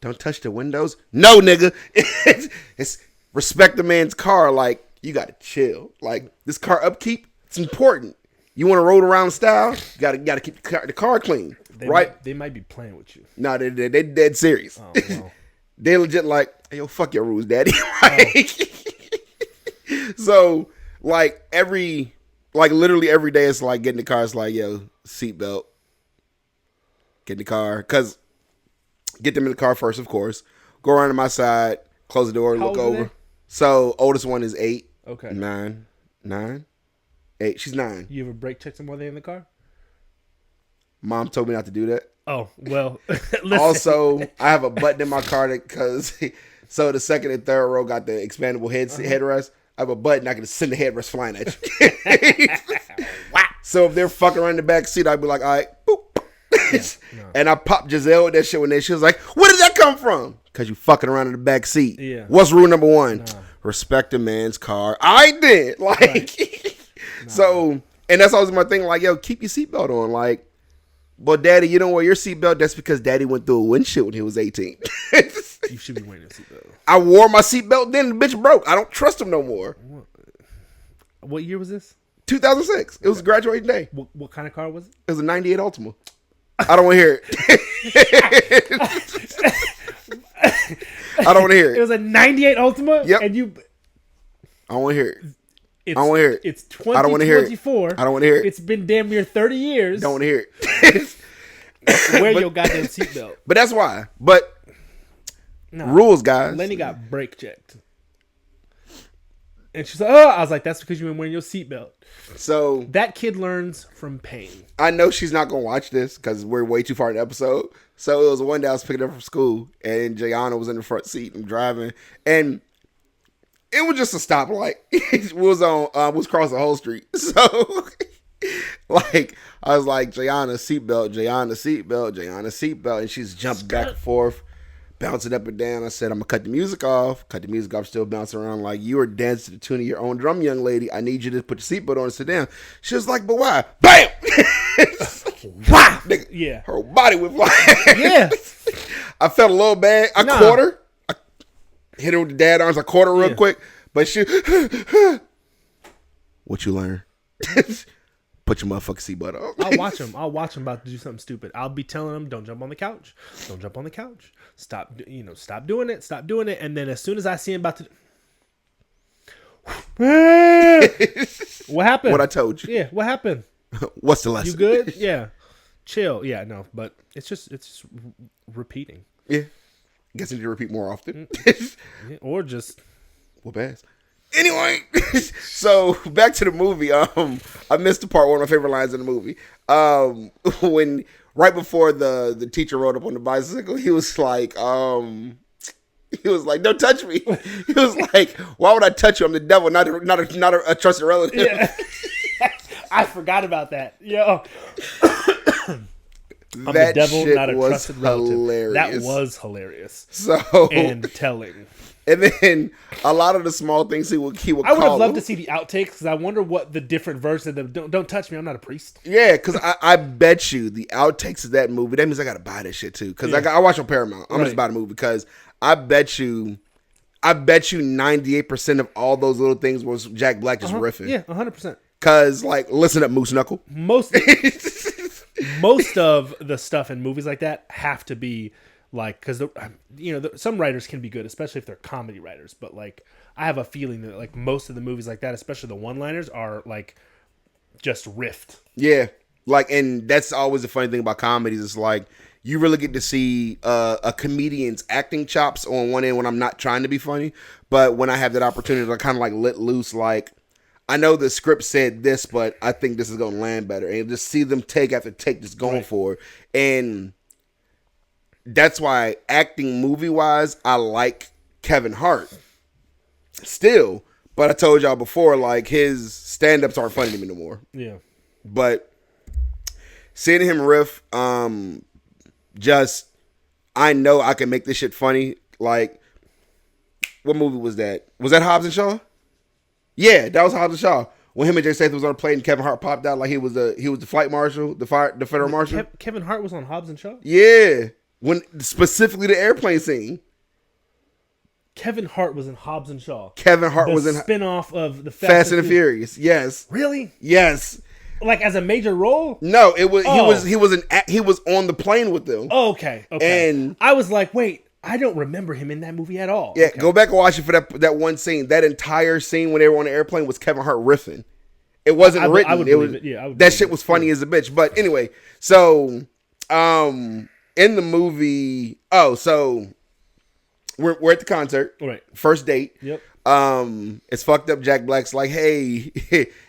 don't touch the windows. No, nigga. It's respect the man's car. Like, you got to chill. Like, this car upkeep, it's important. You want to roll around style, you got to keep the car clean. They might be playing with you. No, they dead serious. Oh, wow. They legit like, hey, yo, fuck your rules, daddy. Like, so, like, literally every day, it's like, get in the car. It's like, yo, seatbelt. Get in the car. Because get them in the car first, of course. Go around to my side, close the door, How look old are over. they? So, oldest one is 8. Okay. 9. 8. She's 9. You ever brake check them while they're in the car? Mom told me not to do that. Oh, well. Listen. Also, I have a button in my car because so the second and third row got the expandable headrest. I have a button I can send the headrest flying at you. So if they're fucking around the back seat, I'd be like, all right, boop. No. And I popped Giselle with that shit when she was like, where did that come from? Because you fucking around in the back seat. Yeah. What's rule number 1? Respect a man's car. I did. Like, Right. So, and that's always my thing. Like, yo, keep your seatbelt on. Like, well, daddy, you don't wear your seatbelt. That's because daddy went through a windshield when he was 18. You should be wearing a seatbelt. I wore my seatbelt then. The bitch broke. I don't trust him no more. What year was this? 2006. It was graduating day. What kind of car was it? It was a 98 Ultima. I don't want to hear it. I don't want to hear It it. was a 98 Ultima? Yep. And you... I don't want to hear it. It's, I don't want to hear it. It's I don't want to hear it. 2024. I don't want to hear it. It's been damn near 30 years. Don't want to hear it. Wear your goddamn seatbelt. But that's why. But No. rules, guys. Lenny got brake checked. And she's like, oh, I was like, that's because you weren't wearing your seatbelt. So That kid learns from pain. I know she's not going to watch this because we're way too far in the episode. So it was one day I was picking up from school and Jayana was in the front seat and driving. And it was just a stoplight. We was crossing the whole street. So like I was like, Jayana seatbelt, Jayana seatbelt, Jayana seatbelt. And she's jumping back and forth, bouncing up and down. I said, I'm going to cut the music off. Cut the music off, still bouncing around like you are dancing to the tune of your own drum, young lady. I need you to put your seatbelt on and sit down. She was like, but why? BAM! Wow! Nigga, Yeah. her body was like, Yeah. I felt a little bad. I caught her. I hit her with the dad arms. I caught her real quick. But she, what you learn? Put your motherfucking seatbelt on. I'll watch him about to do something stupid. I'll be telling him, don't jump on the couch. Don't jump on the couch. Stop doing it. Stop doing it. And then as soon as I see him about to... What happened? What I told you. Yeah, what happened? What's the lesson? You good? Yeah. Chill. Yeah, no, but it's just repeating. Yeah. Guess I need to repeat more often. Yeah, or just... Whoop ass. Anyway, so back to the movie. I missed the part, one of my favorite lines in the movie. When right before the teacher rode up on the bicycle, he was like, don't touch me. He was like, why would I touch you? I'm the devil, not a trusted relative. Yeah. I forgot about that. Yo, I'm That the devil, shit not a was trusted relative. hilarious. That was hilarious So and telling. and then a lot of the small things he would I would call have loved them. to see the outtakes because I wonder what the different versions of them. Don't touch me. I'm not a priest. Yeah, because I bet you the outtakes of that movie. That means I gotta buy that shit too. Because I watch on Paramount. I'm just Right. buy the movie because I bet you 98% of all those little things was Jack Black just riffing. Yeah, 100%. Cause like, listen up, Moose Knuckle. Most of the stuff in movies like that have to be like, because some writers can be good, especially if they're comedy writers. But like, I have a feeling that like most of the movies like that, especially the one-liners, are like just riffed. Yeah, like, and that's always the funny thing about comedies. It's like you really get to see a comedian's acting chops on one end when I'm not trying to be funny, but when I have that opportunity to kind of like let loose, like, I know the script said this, but I think this is going to land better. And just see them take after take just going for it. And that's why acting movie-wise, I like Kevin Hart still. But I told y'all before, like, his stand-ups aren't funny to me no more. Yeah. But seeing him riff, I know I can make this shit funny. Like, what movie was that? Was that Hobbs and Shaw? Yeah, that was Hobbs and Shaw. When him and Jay Statham was on a plane and Kevin Hart popped out like he was the flight marshal, the federal marshal. Kevin Hart was on Hobbs and Shaw? Yeah. When specifically the airplane scene. Kevin Hart was in Hobbs and Shaw. Kevin Hart was in spin-off of the Fast and the Furious. Yes. Really? Yes. Like as a major role? No, it was he was on the plane with them. Oh, okay. And I was like, wait, I don't remember him in that movie at all. Yeah, Okay. go back and watch it for that one scene. That entire scene when they were on the airplane was Kevin Hart riffing. It wasn't written. I would believe it. Yeah, I would that believe shit it. was funny as a bitch. But anyway, so in the movie, so we're at the concert. Right. First date. Yep. It's fucked up. Jack Black's like, hey,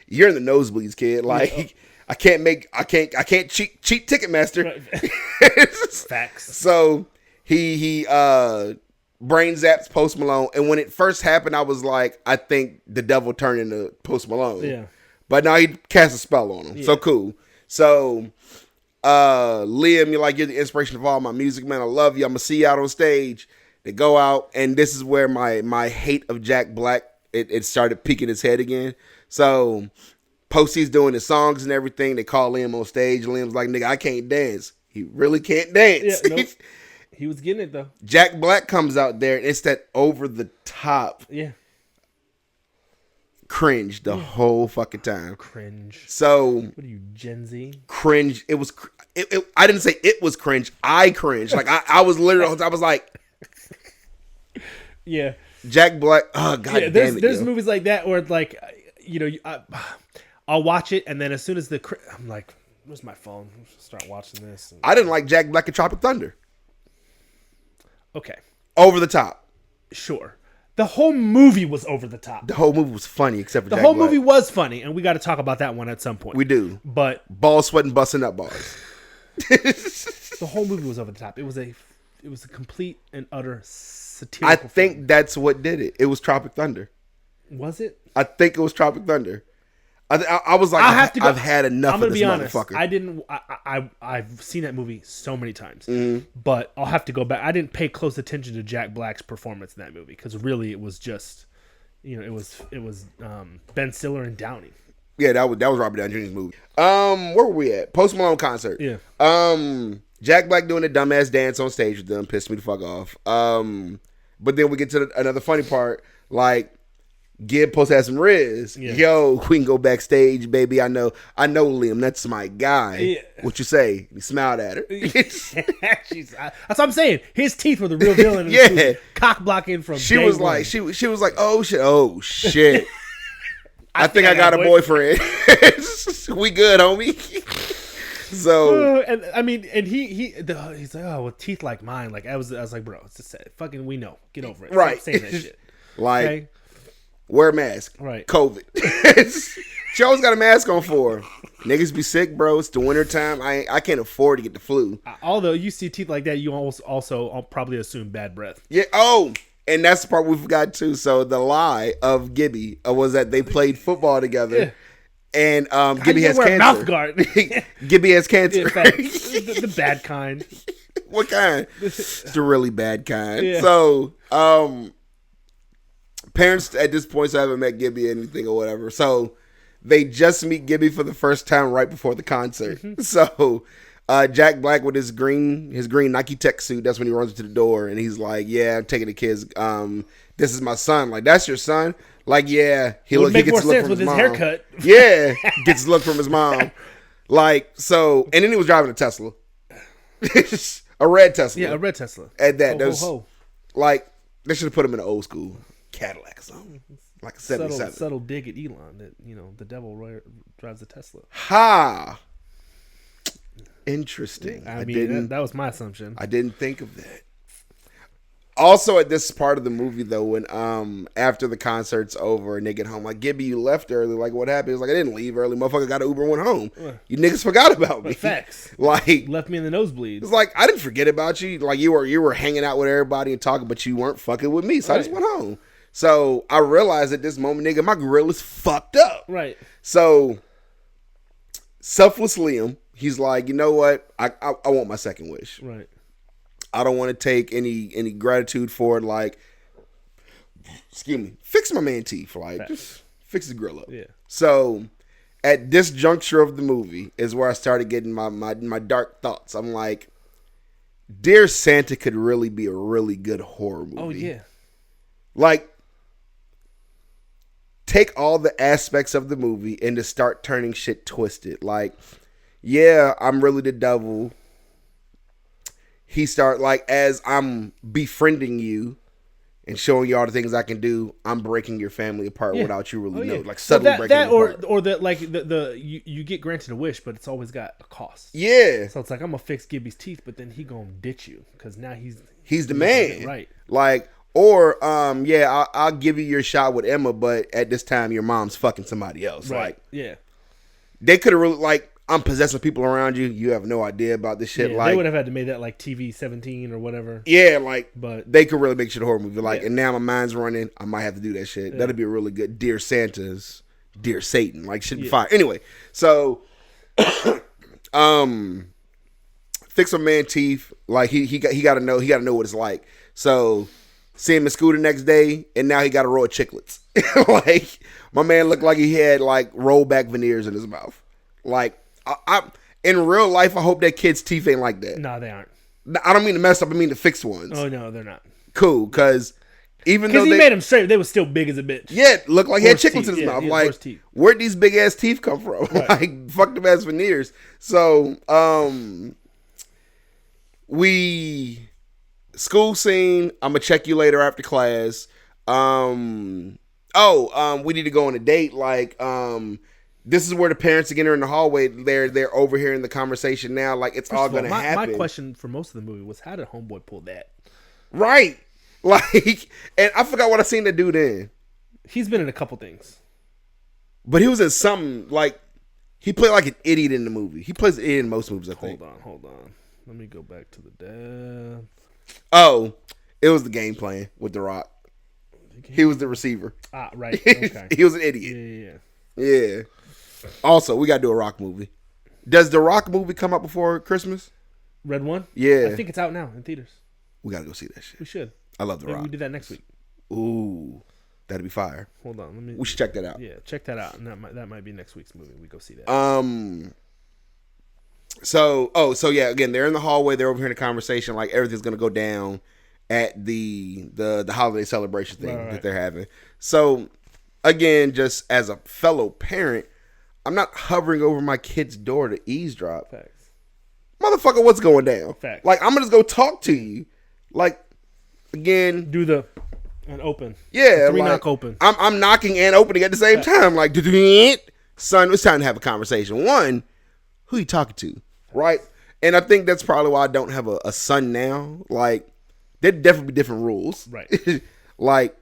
you're in the nosebleeds, kid. Like, I can't cheat Ticketmaster. Right. Facts. So he brain zaps Post Malone, and when it first happened, I was like, I think the devil turned into Post Malone. Yeah. But now he cast a spell on him. Yeah. So cool. So Liam, you're the inspiration of all my music, man. I love you. I'm gonna see you out on stage. They go out, and this is where my hate of Jack Black it started peeking its head again. So Posty's doing his songs and everything. They call Liam on stage. Liam's like, nigga, I can't dance. He really can't dance. Yeah, nope. He was getting it though. Jack Black comes out there, and it's that over the top. Yeah. Cringe the whole fucking time. Cringe. So what are you, Gen Z? Cringe. It was. I didn't say it was cringe. I cringed. Like I was literally. I was like. Yeah. Jack Black. Oh god. Yeah, damn it. There's movies like that where like, I'll watch it and then as soon as I'm like, where's my phone? I'll start watching this. I didn't like Jack Black and Tropic Thunder. Okay. Over the top. Sure. The whole movie was over the top. The whole movie was funny except for the Jack whole Black. movie was funny, and we got to talk about that one at some point. We do. But ball sweating, busting up bars. The whole movie was over the top. It was a complete and utter satirical. I think that's what did it. It was Tropic Thunder. Was it? I think it was Tropic Thunder. I was like, I've had enough of this motherfucker. I didn't. I've seen that movie so many times, Mm-hmm. but I'll have to go back. I didn't pay close attention to Jack Black's performance in that movie because really it was just, it was Ben Stiller and Downey. Yeah, that was Robert Downey Jr.'s movie. Where were we at? Post Malone concert. Yeah. Jack Black doing a dumbass dance on stage with them pissed me the fuck off. But then we get to another funny part, like. Gib post had some riz. Yeah. Yo, we can go backstage, baby. I know Liam. That's my guy. Yeah. What you say? He smiled at her. That's what I'm saying. His teeth were the real villain. Yeah, cock blocking from. She was like, she was like, oh shit. I think I got a boyfriend. We good, homie. So and I mean, and he's like, oh, with teeth like mine. Like I was like, bro, it's just fucking. We know. Get over it. Right. Stop saying that shit. Like. Okay? Wear a mask. Right. COVID. She always got a mask on for her. Niggas be sick, bro. It's the winter time. I can't afford to get the flu. Although you see teeth like that, you also probably assume bad breath. Yeah. Oh, and that's the part we forgot too. So the lie of Gibby was that they played football together. And How Gibby you has wear a cancer. mouth guard? Gibby has cancer. In fact, the bad kind. What kind? It's the really bad kind. Yeah. So, parents at this point haven't met Gibby or anything or whatever. So they just meet Gibby for the first time right before the concert. Mm-hmm. So Jack Black with his green Nike Tech suit, that's when he runs to the door and he's like, "Yeah, I'm taking the kids. This is my son." Like, "That's your son?" Like, "Yeah." He Make gets more a look sense from with his his mom. haircut. Yeah, gets a look from his mom. Like, so, and then he was driving a Tesla. A red Tesla. Yeah, a red Tesla. At that, Ho, that ho, was ho. like, they should have put him in an old school Cadillac or something, like a 77. Subtle dig at Elon that the devil drives a Tesla. Ha! Interesting. I mean, that was my assumption. I didn't think of that. Also, at this part of the movie, though, when after the concert's over and they get home, like, "Gibby, you left early. Like, what happened?" It's like, "I didn't leave early. Motherfucker got an Uber and went home. You niggas forgot about me." Facts. Like, Left me in the nosebleeds. it's like, I didn't forget about you. Like, you were hanging out with everybody and talking, but you weren't fucking with me. So I just went home. So I realized at this moment, nigga, my grill is fucked up. Right. So selfless Liam, he's like, "You know what? I want my second wish. Right. I don't want to take any gratitude for it. Like, excuse me, fix my man teeth. Like, just fix the grill up." Yeah. So at this juncture of the movie is where I started getting my dark thoughts. I'm like, Dear Santa could really be a really good horror movie. Oh yeah. Like, take all the aspects of the movie and to start turning shit twisted. Like, yeah, I'm really the devil. He start, like, as I'm befriending you and showing you all the things I can do, I'm breaking your family apart without you really know. Like, subtly breaking it apart. Or that, like, you get granted a wish, but it's always got a cost. Yeah. So it's like, I'm gonna fix Gibby's teeth, but then he gonna ditch you because now he's the man. Right. Like, or yeah, I'll give you your shot with Emma, but at this time your mom's fucking somebody else. Right. Like, yeah. They could have really, like, I'm possessing people around you. You have no idea about this shit. Yeah, like, they would have had to make that like TV 17 or whatever. Yeah, like, but they could really make shit a horror movie. Like, yeah. And now my mind's running. I might have to do that shit. That'd be a really good Dear Santa's, Dear Satan. Like, should be fire. Anyway, so fix my man teeth. Like, he got to know what it's like. So see him in school the next day, and now he got a row of chiclets. Like, my man looked like he had like rollback veneers in his mouth. Like, I in real life, I hope that kid's teeth ain't like that. No, they aren't. I don't mean to mess up. I mean the fixed ones. Oh no, they're not. Cool, because even though he made them straight, they were still big as a bitch. Yeah, looked like he had chiclets teeth. in his mouth. Yeah, like, where'd these big ass teeth come from? Right. Like, fuck them ass veneers. So, we school scene. I'm gonna check you later after class. We need to go on a date. Like, this is where the parents again are in the hallway. They're overhearing the conversation now. Like, it's all gonna happen. My question for most of the movie was, how did Homeboy pull that? Right. Like, and I forgot what I seen the dude in. He's been in a couple things, but he was in something like he played like an idiot in the movie. He plays an idiot in most movies, I think. Hold on. Let me go back to the dad. Oh, it was the game plan with The Rock. He was the receiver. Ah, right. Okay. He was an idiot. Yeah. Also, we gotta do a Rock movie. Does the Rock movie come out before Christmas? Red One? Yeah. I think it's out now in theaters. We gotta go see that shit. We should. I love The Rock. We do that next week. Ooh, that'd be fire. Hold on, we should check that out. Yeah, check that out, and that might be next week's movie. We go see that. So yeah, again, they're in the hallway. They're overhearing the conversation. Like, everything's gonna go down at the holiday celebration thing that they're having. So, again, just as a fellow parent, I'm not hovering over my kid's door to eavesdrop. Facts. Motherfucker, what's going down? Facts. Like, I'm gonna just go talk to you. Like, again, do the and open. Yeah, three knock open. I'm knocking and opening at the same time. Like, son, it's time to have a conversation. One, who you talking to, right? And I think that's probably why I don't have a son now. Like, there'd definitely be different rules, right? Like,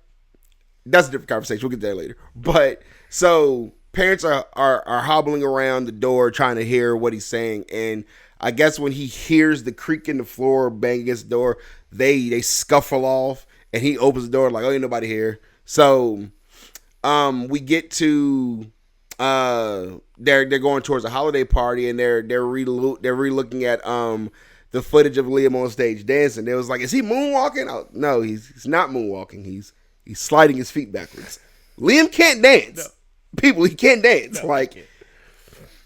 that's a different conversation. We'll get there later. But so parents are hobbling around the door trying to hear what he's saying, and I guess when he hears the creak in the floor, bang against the door, they scuffle off, and he opens the door like, oh, ain't nobody here. So we get to they're going towards a holiday party, and they're re-looking at the footage of Liam on stage dancing. They was like, is he moonwalking? Oh, no, he's not moonwalking. He's sliding his feet backwards. Liam can't dance. No. People, he can't dance. No, like,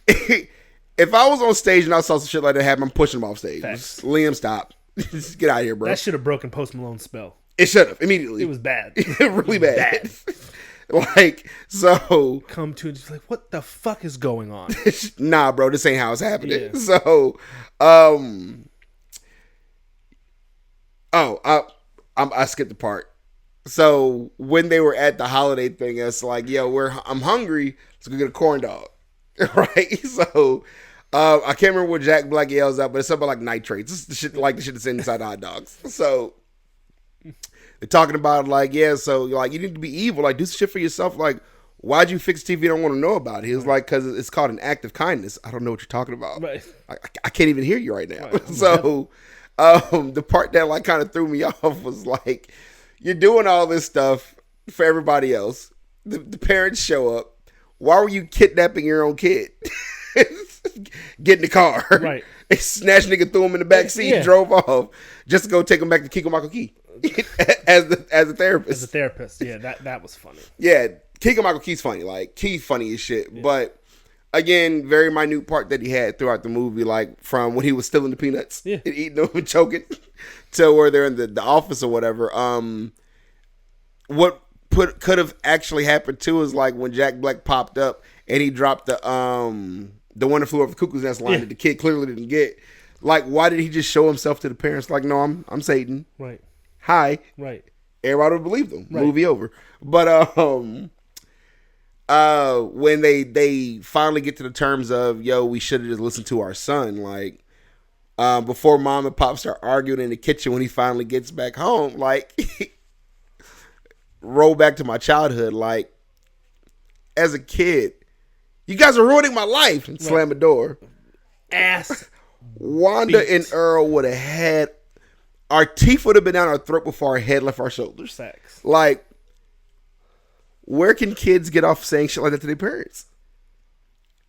if I was on stage and I saw some shit like that happen, I'm pushing him off stage. Liam, stop. Just get out of here, bro. That should have broken Post Malone's spell. It should have immediately. It was bad. Really bad. Like, so come to and just like, what the fuck is going on? Nah, bro, this ain't how it's happening. Yeah. So, I skipped the part. So when they were at the holiday thing, it's like, yo, I'm hungry. Let's go get a corn dog, right? So, I can't remember what Jack Black yells out, but it's something like nitrates. It's the shit that's inside the hot dogs. So they're talking about like, yeah, so like you need to be evil, like do some shit for yourself. Like, why'd you fix TV? You don't want to know about it. He was like, because it's called an act of kindness. I don't know what you're talking about. Right. I can't even hear you right now. Right. So, the part that like kind of threw me off was like, you're doing all this stuff for everybody else. The parents show up. Why were you kidnapping your own kid? Get in the car. Right. They snatched nigga, threw him in the back seat, drove off just to go take him back to Keegan-Michael Key as a therapist. As a therapist, yeah, that was funny. Yeah, Keegan-Michael Key's funny. Like, Key's funny as shit. Yeah. But again, very minute part that he had throughout the movie, like from when he was stealing the peanuts and eating them and choking to where they're in the office or whatever. What could have actually happened too is like when Jack Black popped up and he dropped the one that flew over the cuckoo's nest line that the kid clearly didn't get. Like, why did he just show himself to the parents? Like, no, I'm Satan. Right. Hi. Right. Everybody would believe them. Right. Movie over. But when they finally get to the terms of, yo, we should have just listened to our son, like, before mom and pop start arguing in the kitchen when he finally gets back home, like, roll back to my childhood, like, as a kid, you guys are ruining my life, and slam a door. Ass. Wanda and Earl would have had, our teeth would have been down our throat before our head left our shoulders. Sex. Like, where can kids get off saying shit like that to their parents?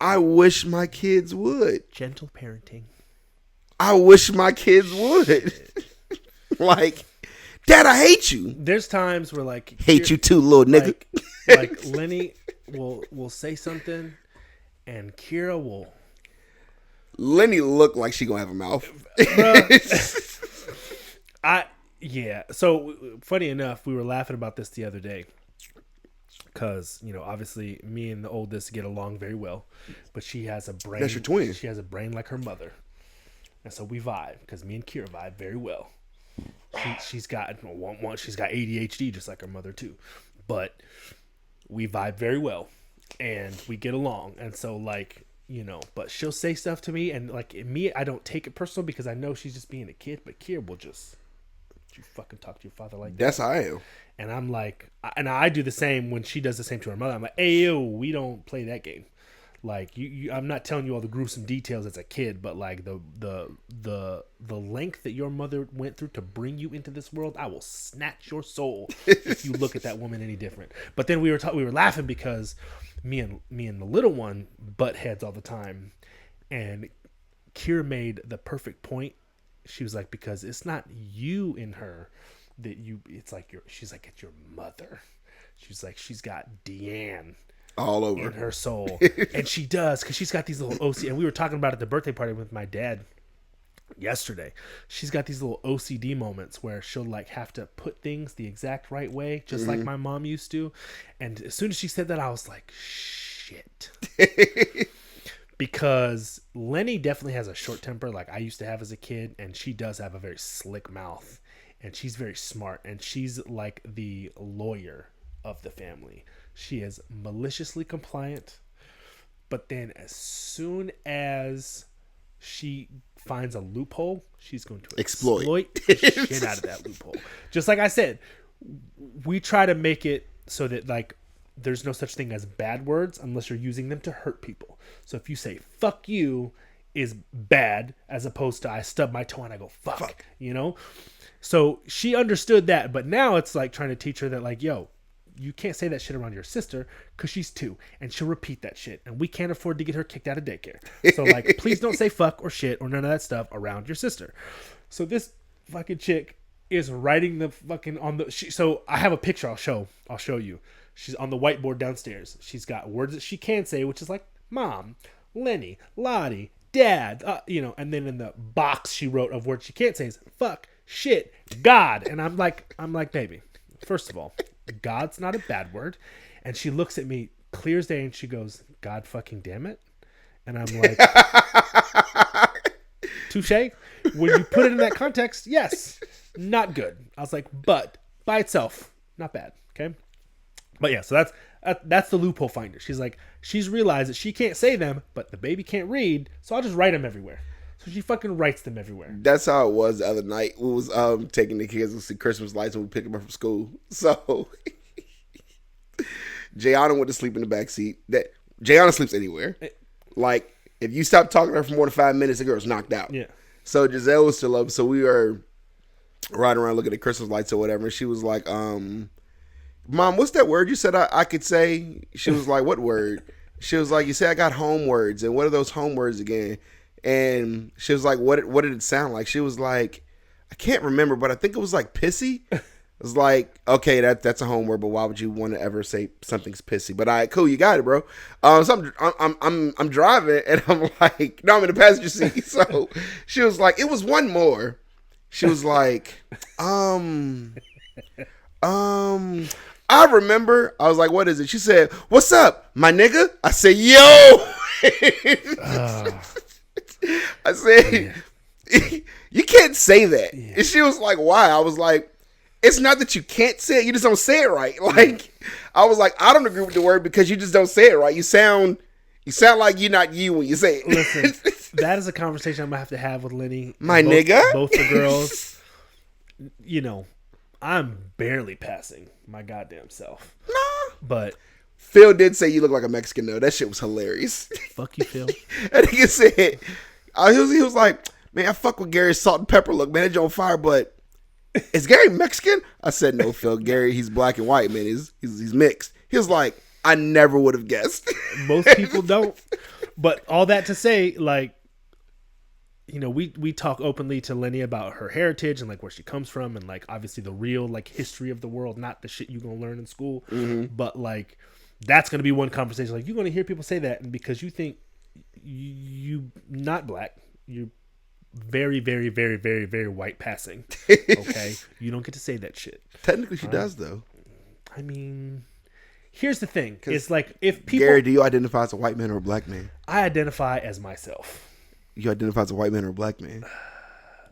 I wish my kids would. Gentle parenting. I wish my kids would. Like, Dad, I hate you. There's times where like hate you too, little nigga. Like Lenny will say something, and Kira will. Lenny looked like she gonna have a mouth. So funny enough, we were laughing about this the other day. Because, obviously, me and the oldest get along very well. But she has a brain. That's your twin. She has a brain like her mother. And so we vibe. Because me and Kira vibe very well. She's got ADHD just like her mother, too. But we vibe very well. And we get along. And so, like, but she'll say stuff to me. And, like, me, I don't take it personal because I know she's just being a kid. But Kira will just... You fucking talk to your father like that. That's how I am. And I'm like, and I do the same when she does the same to her mother. I'm like, hey, yo, we don't play that game. Like, I'm not telling you all the gruesome details as a kid, but like the length that your mother went through to bring you into this world, I will snatch your soul if you look at that woman any different. But then we were laughing because me and the little one butt heads all the time, and Kira made the perfect point. She was like, because it's not you in her that it's like she's like, it's your mother. She's like, she's got Deanne all over in her soul. And she does, because she's got these little OCD, and we were talking about it at the birthday party with my dad yesterday. She's got these little OCD moments where she'll like have to put things the exact right way, just like my mom used to. And as soon as she said that, I was like, shit. Because Lenny definitely has a short temper like I used to have as a kid, and she does have a very slick mouth, and she's very smart, and she's like the lawyer of the family. She is maliciously compliant, but then as soon as she finds a loophole, she's going to exploit the shit out of that loophole. Just like I said, we try to make it so that like there's no such thing as bad words unless you're using them to hurt people. So if you say fuck you is bad, as opposed to I stub my toe and I go fuck. So she understood that, but now it's like trying to teach her that like, yo, you can't say that shit around your sister because she's 2 and she'll repeat that shit. And we can't afford to get her kicked out of daycare. So, like, please don't say fuck or shit or none of that stuff around your sister. So this fucking chick is writing the fucking on the... So I have a picture I'll show you. She's on the whiteboard downstairs. She's got words that she can say, which is like mom, Lenny, Lottie, dad, and then in the box she wrote of words she can't say is fuck, shit, God. And I'm like, baby, first of all, God's not a bad word. And she looks at me clear as day and she goes, God fucking damn it. And I'm like, touche. When you put it in that context, yes, not good. I was like, but by itself, not bad. Okay. But yeah, so that's the loophole finder. She's like, she's realized that she can't say them, but the baby can't read, so I'll just write them everywhere. So she fucking writes them everywhere. That's how it was the other night. We was taking the kids to see Christmas lights when we picked them up from school. So Jayana went to sleep in the back seat. That Jayana sleeps anywhere. Like, if you stop talking to her for more than 5 minutes, the girl's knocked out. Yeah. So Giselle was still up. So we were riding around looking at Christmas lights or whatever. And she was like, Mom, what's that word you said I could say? She was like, what word? She was like, you say I got home words. And what are those home words again? And she was like, what did it sound like? She was like, I can't remember, but I think it was like pissy. It was like, okay, that's a home word, but why would you want to ever say something's pissy? But all right, cool, you got it, bro. So I'm driving, and I'm like, no, I'm in the passenger seat. So she was like, it was one more. She was like, I remember. I was like, what is it? She said, what's up, my nigga? I said, yo. I said, you can't say that. Yeah. And she was like, why? I was like, it's not that you can't say it. You just don't say it right. Like, I was like, I don't agree with the word because you just don't say it right. You sound like you're not you when you say it. Listen, that is a conversation I'm going to have with Lenny. My nigga? Both the girls. I'm barely passing my goddamn self. Nah. But Phil did say you look like a Mexican, though. That shit was hilarious. Fuck you, Phil. And he said, he was like, man, I fuck with Gary's salt and pepper look, man. That joint on fire, but is Gary Mexican? I said, no, Phil. Gary, he's black and white, man. He's mixed. He was like, I never would have guessed. Most people don't. But all that to say, like, we talk openly to Lenny about her heritage and like where she comes from and like obviously the real like history of the world, not the shit you're gonna learn in school. Mm-hmm. But like that's gonna be one conversation. Like you're gonna hear people say that, and because you think you not black, you're very, very, very, very, very white passing. Okay, you don't get to say that shit. Technically, she does though. I mean, here's the thing: it's like if people. Gary, do you identify as a white man or a black man? I identify as myself. You identify as a white man or a black man?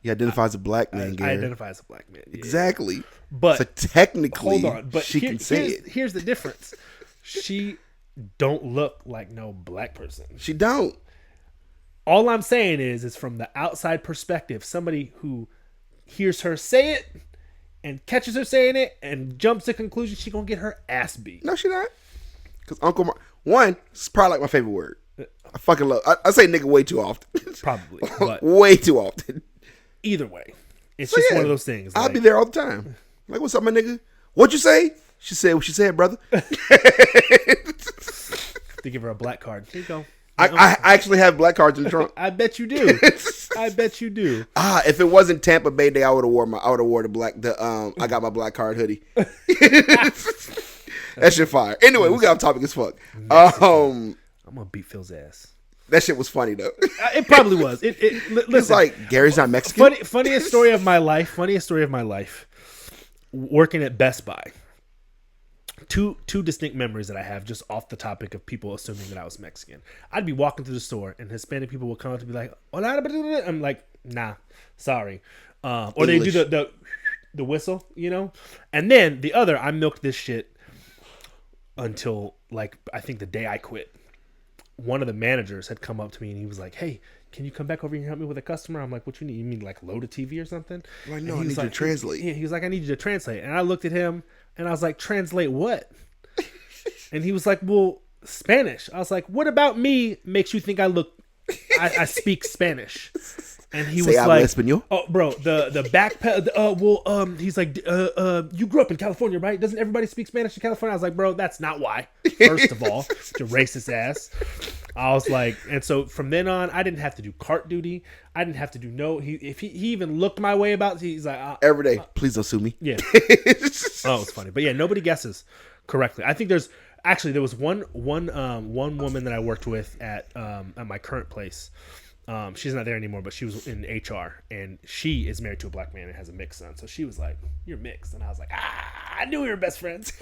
You identify as a black man, Gary. I identify as a black man. Yeah. Exactly. But so technically, hold on. But she can say it. Here's the difference. She don't look like no black person. She don't. All I'm saying is from the outside perspective, somebody who hears her say it and catches her saying it and jumps to conclusion, she gonna get her ass beat. No, she not. Because Uncle one, it's probably like my favorite word. I fucking love. I say nigga way too often. Probably, but way too often. Either way, it's just one of those things. I'll be there all the time. Like, what's up, my nigga? What'd you say? She said what she said, brother. To give her a black card. Here you go. I actually have black cards in the trunk. I bet you do. I bet you do. If it wasn't Tampa Bay Day, I would have wore the black. I got my black card hoodie. That shit fire. Anyway, we got off topic as fuck. I'm gonna beat Phil's ass. That shit was funny though. It probably was. Listen, it's like Gary's not Mexican. Funniest story of my life. Working at Best Buy. Two distinct memories that I have just off the topic of people assuming that I was Mexican. I'd be walking through the store and Hispanic people would come up to be like, "Hola," I'm like, "Nah, sorry," or they do the whistle, And then the other, I milked this shit until like I think the day I quit. One of the managers had come up to me and he was like, "Hey, can you come back over here and help me with a customer?" I'm like, "What you need? You mean like load a TV or something?" Like, no, I need you to translate. Yeah, he was like, "I need you to translate." And I looked at him and I was like, "Translate what?" And he was like, "Well, Spanish." I was like, "What about me makes you think I speak Spanish?" And he Say was hablo like, español. "Oh, bro, the backpack. He's like, you grew up in California, right? Doesn't everybody speak Spanish in California?" I was like, "Bro, that's not why. First of all, your racist ass." I was like, and so from then on, I didn't have to do cart duty. I didn't have to do If he even looked my way about, he's like, every day. Please don't sue me. yeah. Oh, it's funny, but yeah, nobody guesses correctly. I think there was one woman that I worked with at my current place. She's not there anymore, but she was in HR, and she is married to a black man and has a mixed son. So she was like, "You're mixed," and I was like, I knew we were best friends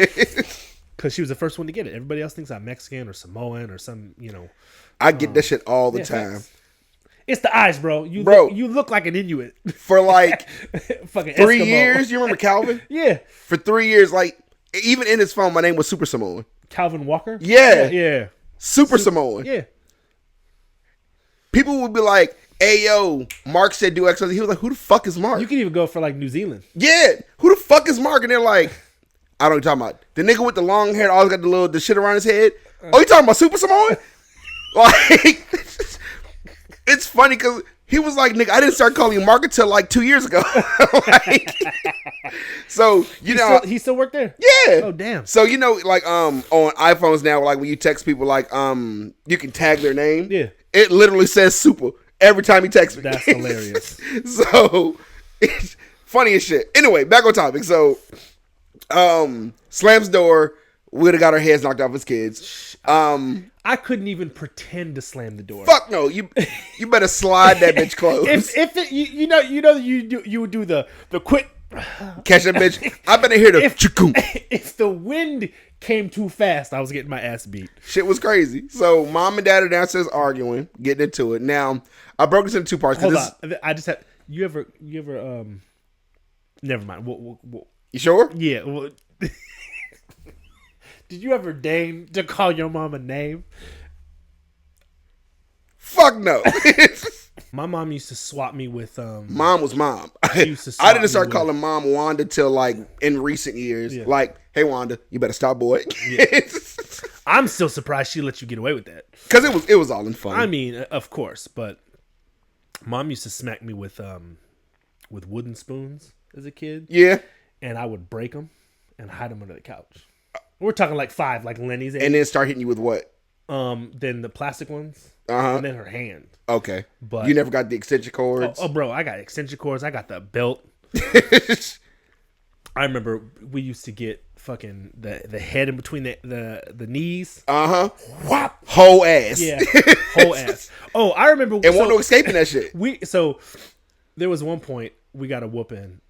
because she was the first one to get it. Everybody else thinks I'm Mexican or Samoan or some, I get that shit all the time. Facts. It's the eyes, bro. You look like an Inuit For like fucking 3 Eskimo. years. You remember Calvin? Yeah, For 3 years, like even in his phone, my name was Super Samoan. Calvin Walker. Yeah. Super Samoan. Yeah. People would be like, "Hey, yo, Mark said do X." He was like, "Who the fuck is Mark?" You could even go for like New Zealand. Yeah, who the fuck is Mark? And they're like, "I don't know what you're talking about." The nigga with the long hair, always got the shit around his head. Oh, you talking about Super Samoan? Like, it's funny because he was like, "Nigga, I didn't start calling you Mark until like 2 years ago." Like, so He still worked there. yeah. Oh damn. So like on iPhones now, like when you text people, like you can tag their name. Yeah. It literally says Super every time you text me. That's hilarious. So it's funny as shit. Anyway, back on topic. So slams door. We would have got our heads knocked off as kids. I couldn't even pretend to slam the door. Fuck no. You better slide that bitch closed. If it, you would do the quick Catch that bitch. I better hear the chikoom. If the wind came too fast, I was getting my ass beat. Shit was crazy. So mom and dad are downstairs arguing, getting into it. Now I broke this into two parts. Hold on. I just had you ever never mind. You sure? Yeah. Well, did you ever deign to call your mom a name? Fuck no. My mom used to swap me with Mom was mom. I didn't start calling mom Wanda till like in recent years. Yeah. Like, hey Wanda, you better stop, boy. Yeah. I'm still surprised she let you get away with that. Because it was all in fun. I mean, of course, but mom used to smack me with wooden spoons as a kid. Yeah. And I would break them and hide them under the couch. We're talking like 5, like Lenny's age. And then start hitting you with what? Then the plastic ones. Uh-huh. And then her hand. Okay. But you never got the extension cords? Oh, bro, I got extension cords. I got the belt. I remember we used to get fucking the head in between the knees. Uh-huh. Whop. Whole ass. Yeah. Whole ass. Oh, I remember. And won't no escaping that shit. So there was one point we got a whooping.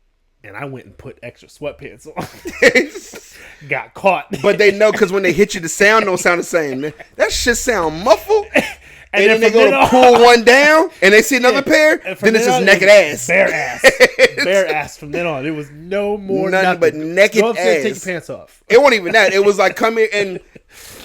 And I went and put extra sweatpants on. Got caught. But they know because when they hit you, the sound don't sound the same. That shit sound muffled. And then they go to pull one down and they see another pair. Then it's just naked ass. Bare ass. Bare ass from then on. It was no more nothing but naked go upstairs, ass. Take your pants off. It wasn't even that. It was like come here and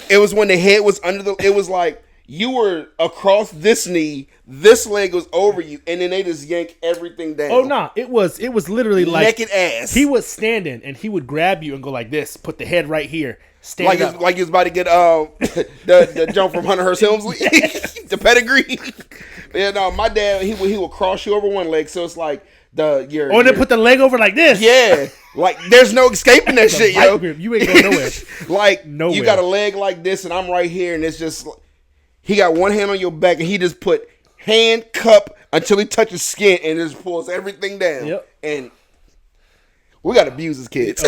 it was when the head was under the. It was like you were across this knee, this leg was over you, and then they just yank everything down. Oh no, it was literally like naked ass. He was standing and he would grab you and go like this, put the head right here, stand up. Like he was about to get the jump from Hunter Hearst Helmsley, the pedigree. Yeah, no, my dad he would cross you over one leg, so it's like then put the leg over like this. Yeah, like there's no escaping that shit, yo. Grip. You ain't going nowhere. Like nowhere. You got a leg like this, and I'm right here, and it's just. He got one hand on your back, and he just put hand cup until he touches skin, and just pulls everything down. Yep. And we got to abuse as kids.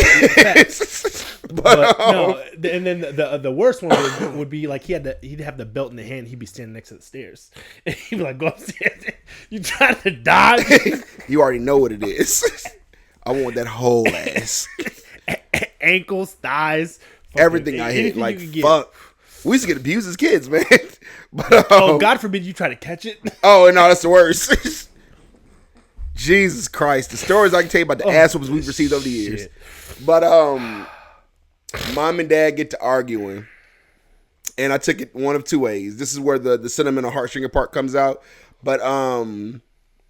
But no, and then the worst one would be like he'd have the belt in the hand. He'd be standing next to the stairs, and he'd be like, "Go upstairs. You trying to dodge?" You already know what it is. I want that whole ass, ankles, thighs, everything I hit. Like fuck. We used to get abused as kids, man. But, God forbid you try to catch it. Oh, no, that's the worst. Jesus Christ. The stories I can tell you about the ass whoopings we've received over the years. Shit. But mom and dad get to arguing. And I took it one of two ways. This is where the sentimental heartstring part comes out. But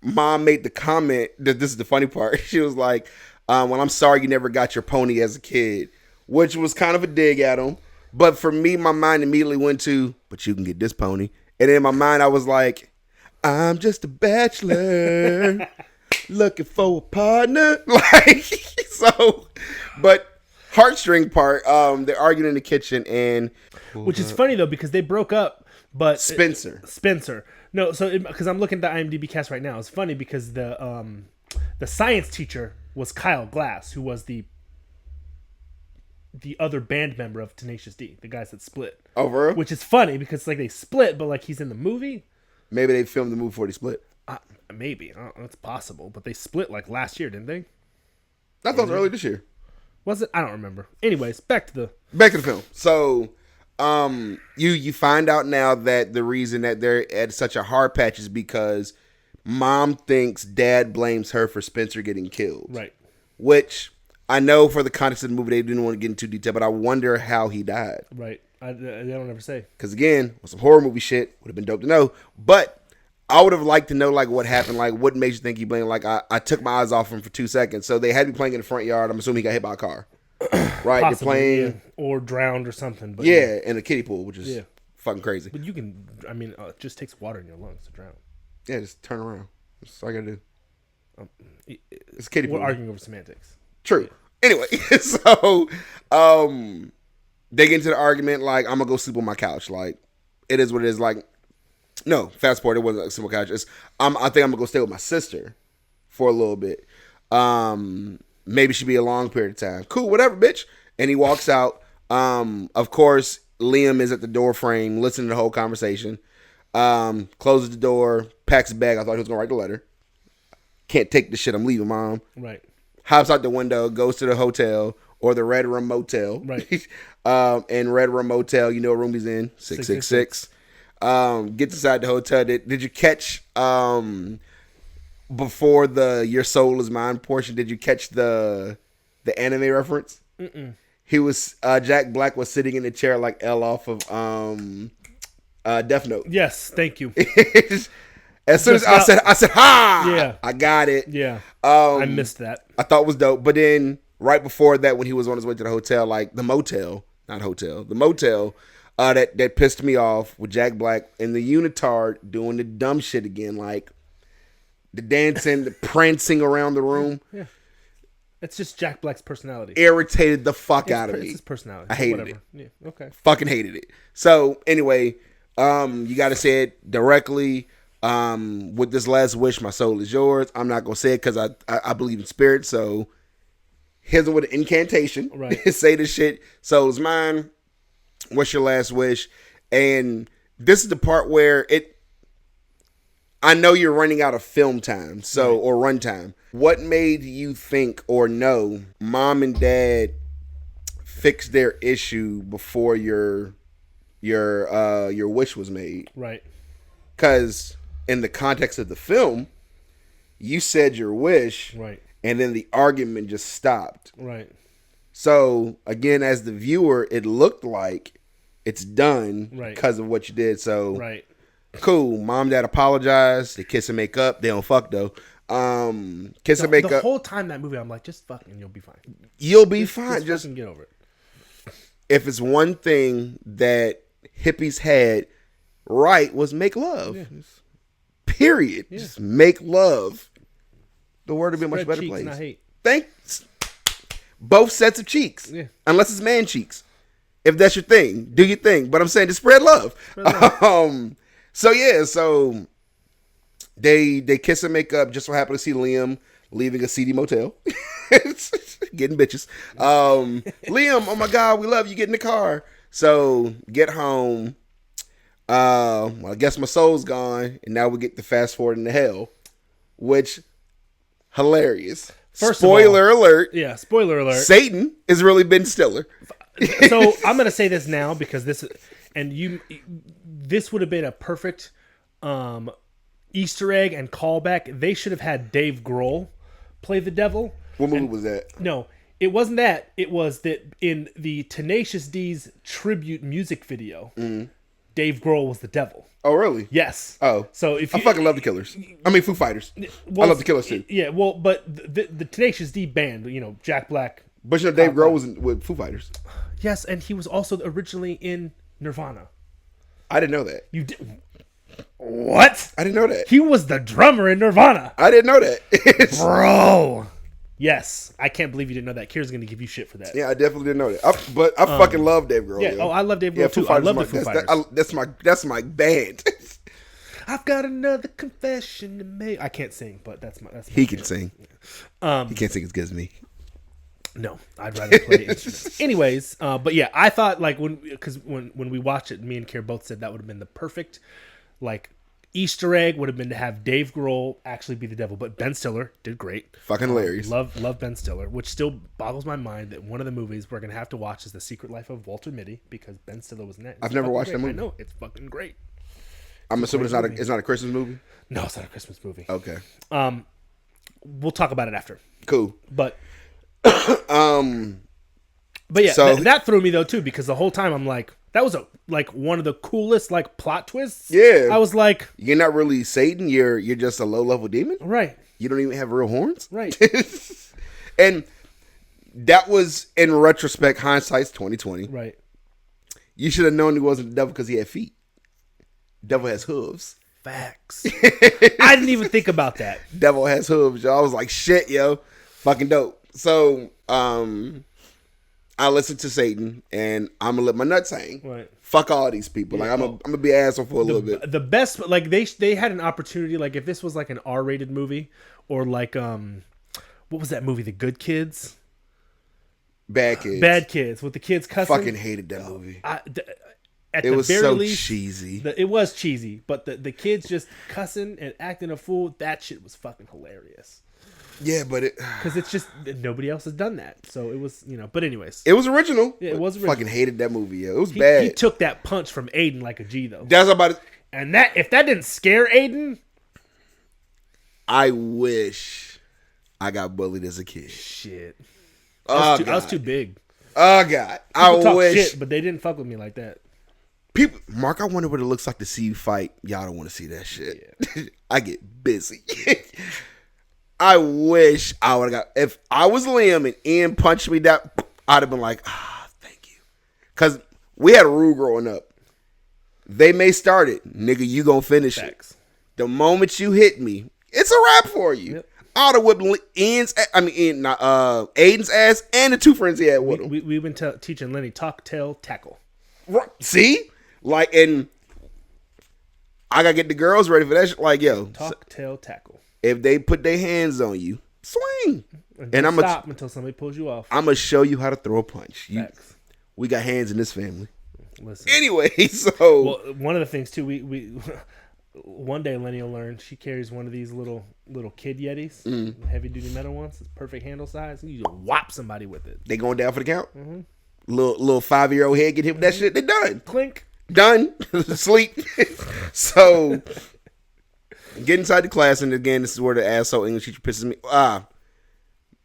mom made the comment that this is the funny part. She was like, well, I'm sorry you never got your pony as a kid. Which was kind of a dig at him. But for me, my mind immediately went to, but you can get this pony. And in my mind, I was like, I'm just a bachelor looking for a partner. Like, so, but heartstring part, they're arguing in the kitchen and. Which is funny though, because they broke up, but Spencer. No, so because I'm looking at the IMDb cast right now, it's funny because the science teacher was Kyle Glass, who was the other band member of Tenacious D, the guys that split. Over. Which is funny because like they split, but like he's in the movie. Maybe they filmed the movie before they split. Maybe. I don't know, it's possible, but they split like last year, didn't they? I thought it was early this year. Was it? I don't remember. Anyways, back to the film. So, you find out now that the reason that they're at such a hard patch is because mom thinks dad blames her for Spencer getting killed. Right. Which I know for the context of the movie they didn't want to get into detail, but I wonder how he died. Right. They don't ever say. Because again, with some horror movie shit, would have been dope to know. But I would have liked to know like what happened, like what makes you think he blamed. Like I took my eyes off him for 2 seconds, so they had to be playing in the front yard. I'm assuming he got hit by a car, right? Possibly, They're playing, yeah. Or drowned or something. But yeah, in a kiddie pool, which is fucking crazy. But you can, I mean, it just takes water in your lungs to drown. Yeah, just turn around. That's all I gotta do. It's a kiddie pool. We're arguing over semantics. True. Yeah. Anyway, so they get into the argument like I'm gonna go sleep on my couch. Like it is what it is. Like no, fast forward. It wasn't a simple couch. It's I think I'm gonna go stay with my sister for a little bit. Maybe should be a long period of time. Cool, whatever, bitch. And he walks out. Of course, Liam is at the door frame, listening to the whole conversation. Closes the door, packs a bag. I thought he was gonna write the letter. Can't take this shit. I'm leaving, mom. Right. Hops out the window, goes to the hotel or the Red Room Motel. Right. And Red Room Motel, you know what room he's in? 666. Gets inside the hotel. Did you catch before the "Your Soul Is Mine" portion? Did you catch the anime reference? Mm-mm. He was Jack Black was sitting in the chair like L off of Death Note. Yes, thank you. As soon as I said, ha! Yeah. I got it. Yeah. I missed that. I thought it was dope. But then right before that, when he was on his way to the hotel, like the motel, not hotel, the motel, that pissed me off with Jack Black and the unitard doing the dumb shit again, like the dancing, the prancing around the room. Yeah. It's just Jack Black's personality. Irritated the fuck out of me. It's his personality. I hated it. Yeah. Okay. Fucking hated it. So anyway, you got to say it directly. With this last wish, my soul is yours. I'm not gonna say it because I believe in spirit. So here's with an incantation. Right. Say this shit. Soul is mine. What's your last wish? And this is the part where I know you're running out of film time, or run time. What made you think or know mom and dad fixed their issue before your wish was made? Right. Because in the context of the film, you said your wish, right, and then the argument just stopped. Right. So again, as the viewer, it looked like it's done because of what you did. So right. Cool. Mom, dad apologize. They kiss and make up. They don't fuck though. Kiss and make up. The whole time that movie, I'm like, just fuck and you'll be fine. You'll be fine. Just get over it. If it's one thing that hippies had right was make love. Yeah. Period. Yeah. Just make love. The world would be a much better place. Not hate. Thanks. Both sets of cheeks. Yeah. Unless it's man cheeks. If that's your thing, do your thing. But I'm saying to spread love. So they kiss and make up. Just so happen to see Liam leaving a seedy motel. Getting bitches. Liam, oh my God, we love you. Get in the car. So get home. Well, I guess my soul's gone, and now we get the fast forward into hell, which hilarious. Spoiler alert. Yeah, spoiler alert. Satan is really Ben Stiller. So I'm gonna say this now because this would have been a perfect Easter egg and callback. They should have had Dave Grohl play the devil. What movie was that? No, it wasn't that. It was that in the Tenacious D's tribute music video. Mm. Dave Grohl was the devil. Oh, really? Yes. Oh. So if I fucking love the Killers. I mean, Foo Fighters. Well, I love the Killers too. Yeah, well, but the Tenacious D band, Jack Black. But Dave Grohl was with Foo Fighters. Yes, and he was also originally in Nirvana. I didn't know that. You did. What? I didn't know that. He was the drummer in Nirvana. I didn't know that. Bro. Yes. I can't believe you didn't know that. Kira's going to give you shit for that. Yeah, I definitely didn't know that. I fucking love Dave Grohl. Yeah, yo. I love Dave Grohl too. Foo I love Fighters the is Foo my- Fighters. that's my band. I've got another confession to make. I can't sing, but that's my He can sing. Um, He can't sing as good as me. No, I'd rather play instruments. Anyways, but yeah, I thought like when we watched it, me and Kira both said that would have been the perfect like Easter egg would have been to have Dave Grohl actually be the devil, but Ben Stiller did great. Fucking hilarious. Love Ben Stiller, which still boggles my mind that one of the movies we're gonna have to watch is The Secret Life of Walter Mitty because Ben Stiller was in it. I've never watched that movie. I know it's fucking great. I'm assuming it's not a Christmas movie. No, it's not a Christmas movie. Okay, We'll talk about it after. cool. But But yeah, so, that threw me though too because the whole time I'm like, that was one of the coolest like plot twists. Yeah. I was like, you're not really Satan. You're just a low level demon. right, You don't even have real horns. right. And that was in retrospect, hindsight's 2020. Right. You should have known he wasn't the devil because he had feet. Devil has hooves. Facts. I didn't even think about that. Devil has hooves, yo. I was like, shit, yo. Fucking dope. So, I listened to Satan and I'm gonna let my nuts hang. Right. Fuck all these people. Like I'm gonna be an asshole for a little bit. The best, like they had an opportunity. Like if this was like an R-rated movie, or like what was that movie, The Good Kids? Bad Kids with the kids cussing. Fucking hated that movie. It was so cheesy. It was cheesy, but the kids just cussing and acting a fool. That shit was fucking hilarious. Yeah, but Because it's just nobody else has done that, so it was But anyways, it was original. Yeah, it was original. Fucking hated that movie. Yo, it was bad. he took that punch from Aiden like a G though. That's about it. And that if that didn't scare Aiden, I wish I got bullied as a kid. shit. Oh, I was too big. Oh God, People talk wish shit, but they didn't fuck with me like that. people. Mark, I wonder what it looks like to see you fight. Y'all don't want to see that shit. Yeah. I get busy. I wish I would have got. If I was Liam and Ian punched me down, I'd have been like, thank you. Because we had a rule growing up. They may start it, nigga. You gonna finish Facts. it. The moment you hit me, it's a wrap for you. Yep. I'd have whipped Aiden's ass and the two friends he had with him. We've been teaching Lenny talk, tell, tackle. Right. See? Like, and I gotta get the girls ready for that shit. Like, yo, Talk, tell, tackle. if they put their hands on you, swing. And I'm stop until somebody pulls you off. I'm gonna show you how to throw a punch. Facts. We got hands in this family. Listen. Anyway, so Well, one of the things too, we one day Lenny will learn. She carries one of these little kid Yetis, heavy duty metal ones. It's perfect handle size. And you just whop somebody with it. they going down for the count. Little 5-year-old head get hit with that shit. They done. Clink. Done. Sleep. So get inside the class, and again, this is where the asshole English teacher pisses me.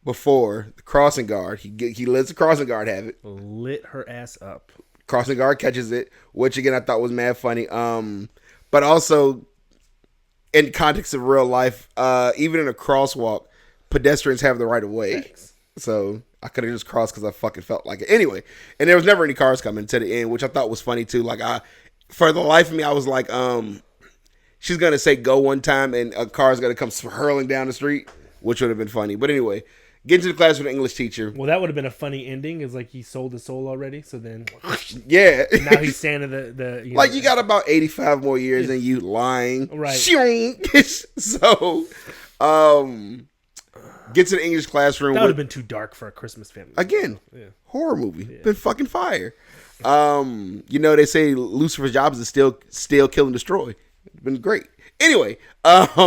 Before the crossing guard, he lets the crossing guard have it. Lit her ass up. Crossing guard catches it, which again I thought was mad funny. But also in context of real life, even in a crosswalk, pedestrians have the right of way. Thanks. So I could have just crossed because I fucking felt like it. Anyway, and there was never any cars coming to the end, which I thought was funny too. Like for the life of me, I was like, she's gonna say go one time, and a car's gonna come hurling down the street, which would have been funny. But anyway. Get into the class with an English teacher. Well, that would have been a funny ending. Is like he sold his soul already. So then, yeah. now he's standing the like you got about 85 more years and you lying. Right. So, get to the English classroom. That would have been too dark for a Christmas family. Again, horror movie. Yeah. Been fucking fire. They say Lucifer's job is to steal, kill, and destroy. It's been great. Anyway, get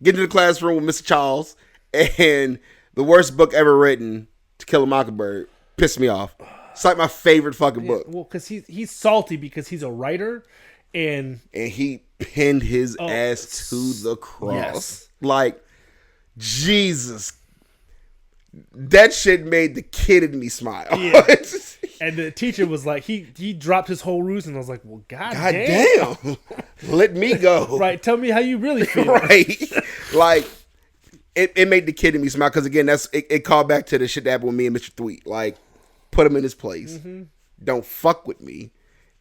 into the classroom with Mr. Charles and the worst book ever written, To Kill a Mockingbird, pissed me off. It's like my favorite fucking book. Well, because he's salty because he's a writer, and he pinned his ass to the cross. Yes. Like, Jesus. That shit made the kid in me smile. Yeah. And the teacher was like, he dropped his whole ruse, and I was like, well, God damn. Let me go. Right, tell me how you really feel. Right. Like, it made the kid in me smile, because again, it called back to the shit that happened with me and Mr. Thweet. Like, put him in his place. Mm-hmm. Don't fuck with me.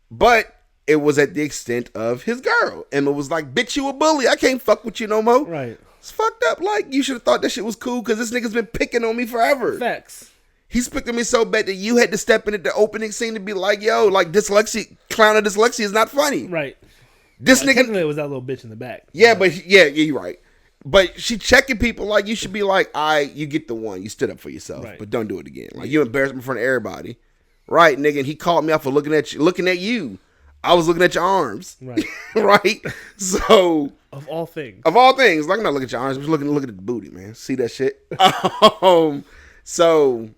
But it was at the extent of his girl. Emma was like, bitch, you a bully. I can't fuck with you no more. Right. It's fucked up. Like, you should have thought that shit was cool because this nigga's been picking on me forever. Facts. He's picked on me so bad that you had to step in at the opening scene to be like, yo, like dyslexia, clown of dyslexia is not funny. Right. This nigga. Technically, it was that little bitch in the back. Yeah, but you're right. But she checking people like you should be like, you get the one. You stood up for yourself, Right. but don't do it again. Like you embarrassed me in front of everybody. Right, nigga. And he called me out for looking at you. I was looking at your arms. Right. Right? So Of all things. like I'm not looking at your arms, I'm just looking at the booty, man. See that shit? So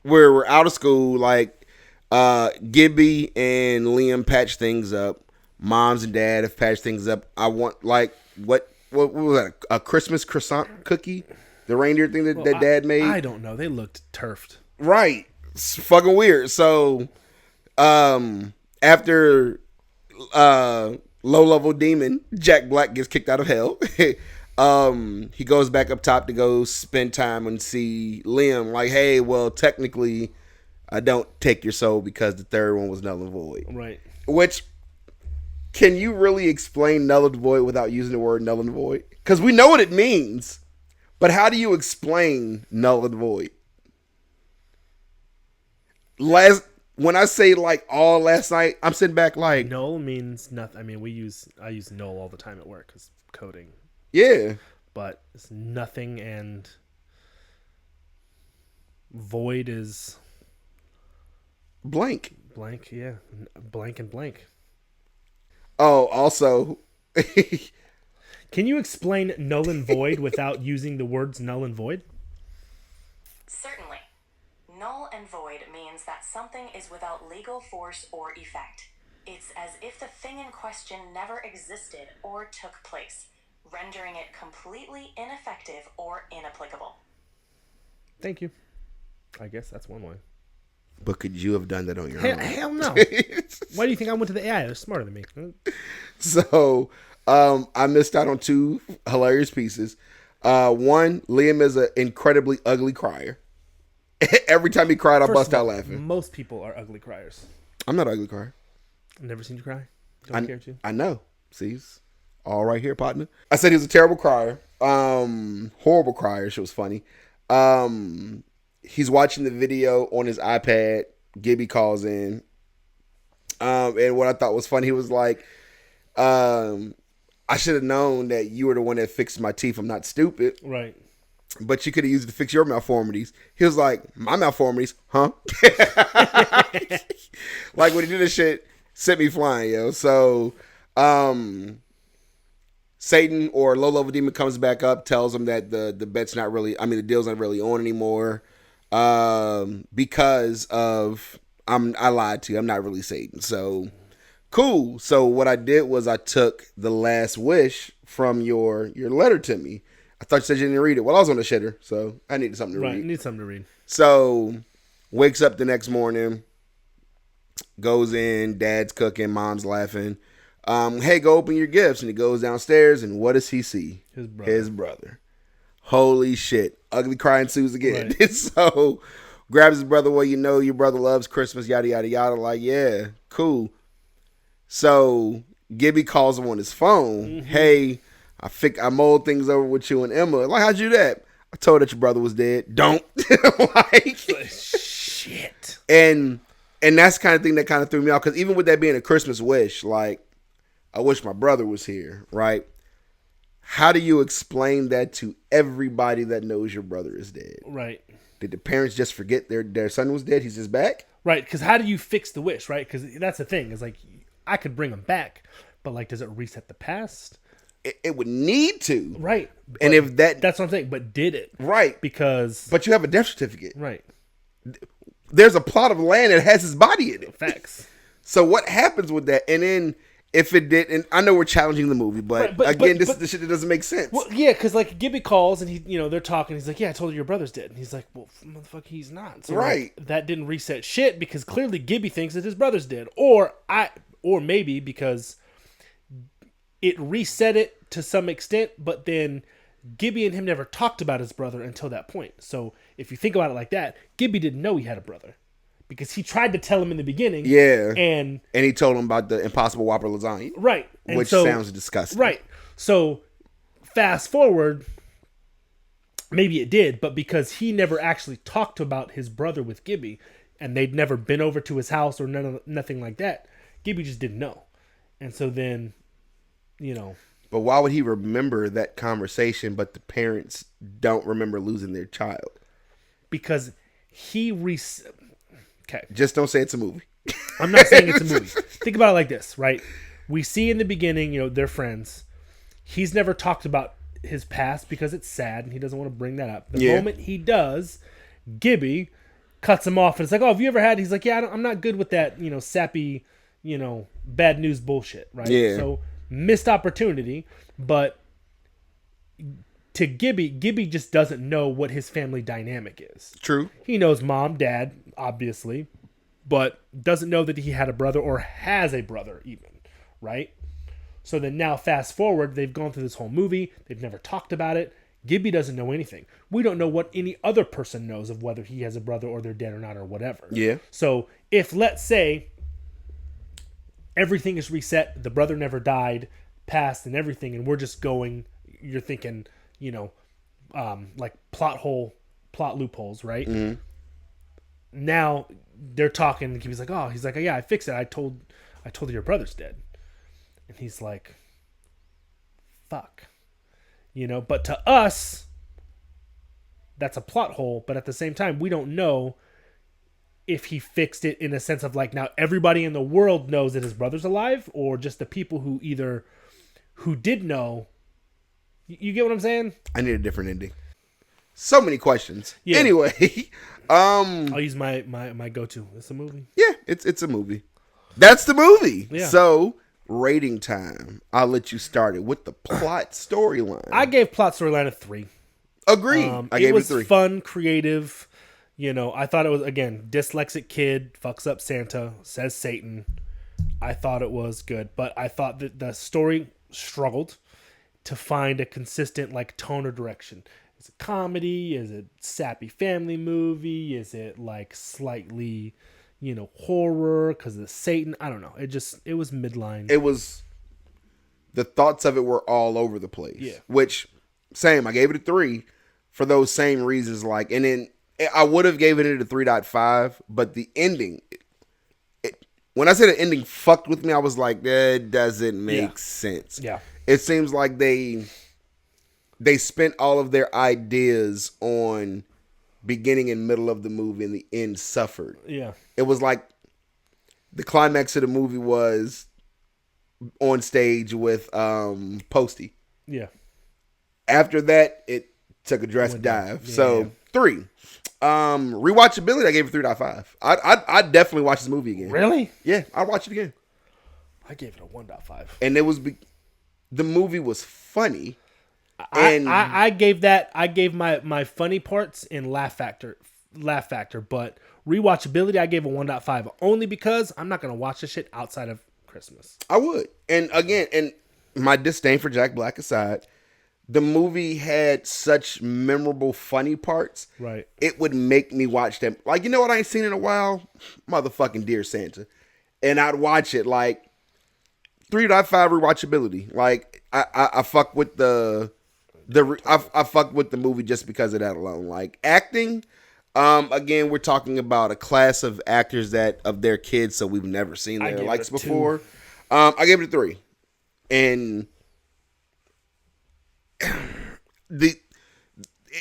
we're out of school, like Gibby and Liam patch things up. Moms and dad have patched things up. I want like what was that? A Christmas croissant cookie? The reindeer thing that dad made? I don't know. They looked turfed. Right. It's fucking weird. So after low level demon Jack Black gets kicked out of hell, he goes back up top to go spend time and see Liam. Like, hey, well, technically, I don't take your soul because the third one was null and void. Right. Which, can you really explain null and void without using the word null and void? Because we know what it means, but how do you explain null and void? When I say like all last night, I'm sitting back like Null means nothing. I mean, I use null all the time at work because coding. Yeah. But it's nothing, and void is blank. Blank, yeah. Blank and blank. Oh, also. Can you explain null and void without using the words null and void? Certainly. Null and void means that something is without legal force or effect. It's as if the thing in question never existed or took place, rendering it completely ineffective or inapplicable. Thank you. I guess that's one way. But could you have done that on your own? Hell no. Why do you think I went to the AI? They're smarter than me. So, I missed out on two hilarious pieces. One, Liam is an incredibly ugly crier. Every time he cried, I bust out laughing. Most people are ugly criers. I'm not an ugly crier. I've never seen you cry. Don't care to. I know. See, it's all right here, partner. I said he was a terrible crier. Horrible crier. She was funny. He's watching the video on his iPad. Gibby calls in. And what I thought was funny, he was like, I should have known that you were the one that fixed my teeth. I'm not stupid. Right. But you could have used it to fix your malformities. He was like, my malformities? Huh? Like, when he did this shit, sent me flying, yo. So, Satan or low-level demon comes back up, tells him that the bet's not really, the deal's not really on anymore. Because of, I lied to you. I'm not really Satan. So, cool. So, what I did was I took the last wish from your letter to me. I thought you said you didn't read it. Well, I was on the shitter, so I needed something to read. Right, need something to read. So, wakes up the next morning, goes in, dad's cooking, mom's laughing. Hey, go open your gifts. And he goes downstairs, and what does he see? His brother. Holy shit. Ugly cry ensues again. Right. So, grabs his brother. Well, you know your brother loves Christmas, yada, yada, yada. Like, yeah, cool. So, Gibby calls him on his phone. Mm-hmm. Hey, I mulled things over with you and Emma. Like, how'd you do that? I told her that your brother was dead. Don't. Like, shit. And that's the kind of thing that kind of threw me off. Because even with that being a Christmas wish, like, I wish my brother was here, right? How do you explain that to everybody that knows your brother is dead? Right. Did the parents just forget their son was dead? He's just back? Right. Because how do you fix the wish, right? Because that's the thing. Is like, I could bring him back. But, like, does it reset the past? It would need to. Right. And if that's what I'm saying. But did it? Right. Because. But you have a death certificate. Right. There's a plot of land that has his body in it. Facts. So what happens with that? And then if it did, and I know we're challenging the movie, but this is the shit that doesn't make sense. Well, yeah, because like Gibby calls and they're talking. He's like, "Yeah, I told you your brother's dead." And he's like, "Well, motherfucker, he's not." So right. Like, that didn't reset shit because clearly Gibby thinks that his brother's dead, or maybe because it reset it to some extent, but then Gibby and him never talked about his brother until that point. So if you think about it like that, Gibby didn't know he had a brother because he tried to tell him in the beginning. Yeah. And he told him about the Impossible Whopper lasagna. Right. And which sounds disgusting. Right. So fast forward, maybe it did, but because he never actually talked about his brother with Gibby, and they'd never been over to his house or nothing like that, Gibby just didn't know. And so then, But why would he remember that conversation, but the parents don't remember losing their child? Because he... Okay. Just don't say it's a movie. I'm not saying it's a movie. Think about it like this, right? We see in the beginning, they're friends. He's never talked about his past because it's sad and he doesn't want to bring that up. The moment he does, Gibby cuts him off and it's like, oh, have you ever had... He's like, yeah, I'm not good with that, sappy, bad news bullshit, right? Yeah. So, missed opportunity, but to Gibby just doesn't know what his family dynamic is. True. He knows mom, dad, obviously, but doesn't know that he had a brother or has a brother even, right? So then now fast forward, they've gone through this whole movie. They've never talked about it. Gibby doesn't know anything. We don't know what any other person knows of whether he has a brother or they're dead or not or whatever. Yeah. So if, let's say, everything is reset, the brother never died, passed and everything, and we're just going, you're thinking, like plot loopholes, right? Mm-hmm. Now they're talking, and he's like, yeah, I fixed it. I told her your brother's dead. And he's like, fuck. But to us, that's a plot hole, but at the same time, we don't know if he fixed it in a sense of like, now everybody in the world knows that his brother's alive, or just the people who did know. You get what I'm saying? I need a different ending. So many questions. Yeah. Anyway, I'll use my go-to. It's a movie. Yeah, it's a movie. That's the movie. Yeah. So, rating time. I'll let you start it with the plot storyline. I gave plot storyline a 3. Agreed. I gave it a 3. It was fun, creative. I thought it was, again, dyslexic kid fucks up Santa, says Satan. I thought it was good, but I thought that the story struggled to find a consistent tone or direction. Is it comedy? Is it sappy family movie? Is it slightly, horror because of Satan? I don't know. It was midline. The thoughts of it were all over the place. Yeah. Which, same, I gave it a 3 for those same reasons. And then I would have gave it a 3.5, but the ending, when I said the ending fucked with me, I was like, that doesn't make sense. Yeah. It seems like they spent all of their ideas on beginning and middle of the movie, and the end suffered. Yeah. It was like the climax of the movie was on stage with Posty. Yeah. After that, it took a drastic dive. Yeah. So 3. Rewatchability, I gave it 3.5. I'd definitely watch this movie again. Really? Yeah, I'd watch it again. I gave it a 1.5. And the movie was funny. I gave my funny parts in laugh factor, but rewatchability I gave a 1.5 only because I'm not gonna watch this shit outside of Christmas. I would, and again, and my disdain for Jack Black aside, the movie had such memorable funny parts. Right, it would make me watch them. Like, you know what I ain't seen in a while? Motherfucking Dear Santa, and I'd watch it 3.5 rewatchability. I fuck with I fuck with the movie just because of that alone. Acting, again, we're talking about a class of actors that of their kids, so we've never seen their likes before. I gave it a 3, and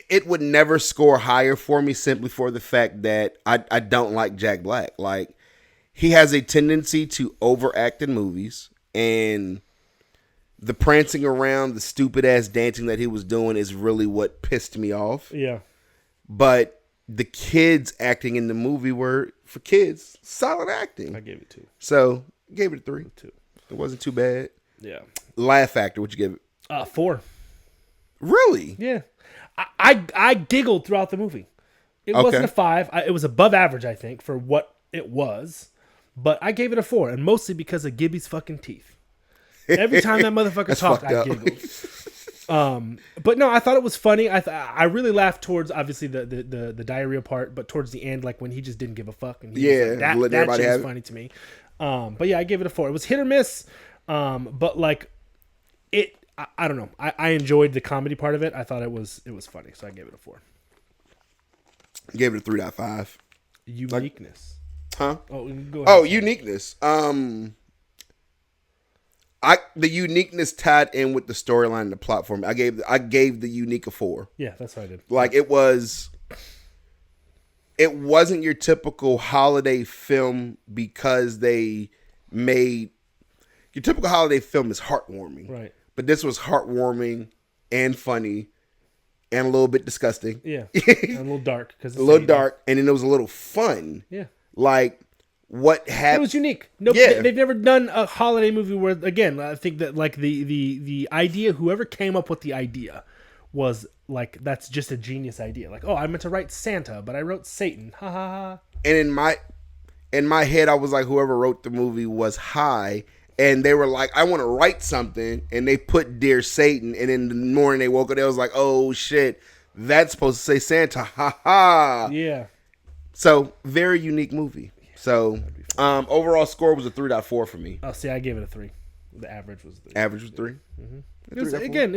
it would never score higher for me simply for the fact that I don't like Jack Black. He has a tendency to overact in movies, and the prancing around, the stupid ass dancing that he was doing is really what pissed me off. Yeah. But the kids acting in the movie were, for kids, solid acting. I gave it 2. So, gave it a 3. 2. It wasn't too bad. Yeah. Laugh factor, what'd you give it? 4. Really? Yeah. I giggled throughout the movie. It wasn't a 5. It was above average, I think, for what it was. But I gave it a 4, and mostly because of Gibby's fucking teeth. Every time that motherfucker talked, I giggled. But no, I thought it was funny. I really laughed towards obviously the diarrhea part, but towards the end, like when he just didn't give a fuck and he was like, that shit was funny to me. But yeah, I gave it a 4. It was hit or miss. But like I don't know. I enjoyed the comedy part of it. I thought it was funny, so I gave it a 4. Gave it a 3.5. Uniqueness. Huh? Oh, go ahead. Oh, uniqueness. The uniqueness tied in with the storyline and the plot for me. I gave the unique a 4. Yeah, that's what I did. Like it wasn't your typical holiday film because they made your typical holiday film is heartwarming. Right. But this was heartwarming and funny and a little bit disgusting. Yeah. And a little dark a little dark, and then it was a little fun. Yeah. Like what happened? It was unique. They've never done a holiday movie where, again, I think that like the idea, whoever came up with the idea was like, that's just a genius idea. Like, oh, I meant to write Santa, but I wrote Satan. Ha ha ha. And in my head, I was like, whoever wrote the movie was high, and they were like, I want to write something, and they put Dear Satan, and in the morning they woke up, they was like, oh shit, that's supposed to say Santa. Ha ha. Yeah. So very unique movie. So, overall score was a 3.4 for me. Oh, see, I gave it a 3. The average was 3. Average was 3. Mm-hmm. It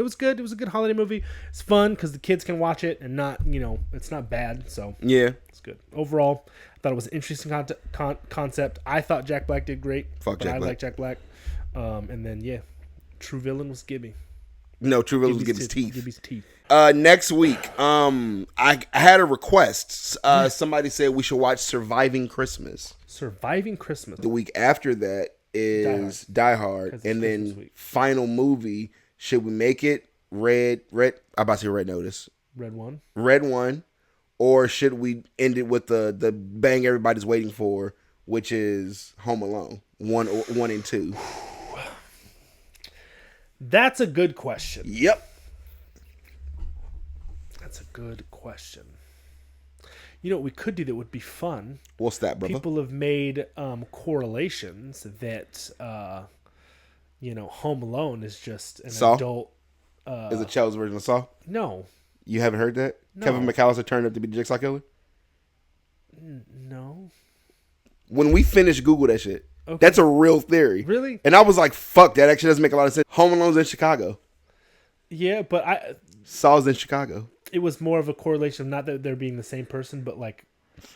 was good. It was a good holiday movie. It's fun because the kids can watch it and not, it's not bad. So yeah, it's good. Overall, I thought it was an interesting concept. I thought Jack Black did great. I like Jack Black. And then true villain was Gibby. No, true villain was Gibby's teeth. Gibby's teeth. Next week, I had a request. Somebody said we should watch Surviving Christmas. Surviving Christmas. The week after that is Die Hard. And then final movie, should we make it Red? I'm about to say Red Notice. Red One. Or should we end it with the bang everybody's waiting for, which is Home Alone 1 and 2? That's a good question. Yep. That's a good question. You know what we could do that would be fun? What's that, brother? People have made correlations that Home Alone is just an adult. Is a child's version of Saw? No. You haven't heard that? No. Kevin McAllister turned up to be the Jigsaw Killer? No. When we finish, Google that shit. Okay. That's a real theory. Really? And I was like, fuck, that actually doesn't make a lot of sense. Home Alone's in Chicago. Yeah, but Saw's in Chicago. It was more of a correlation, not that they're being the same person, but like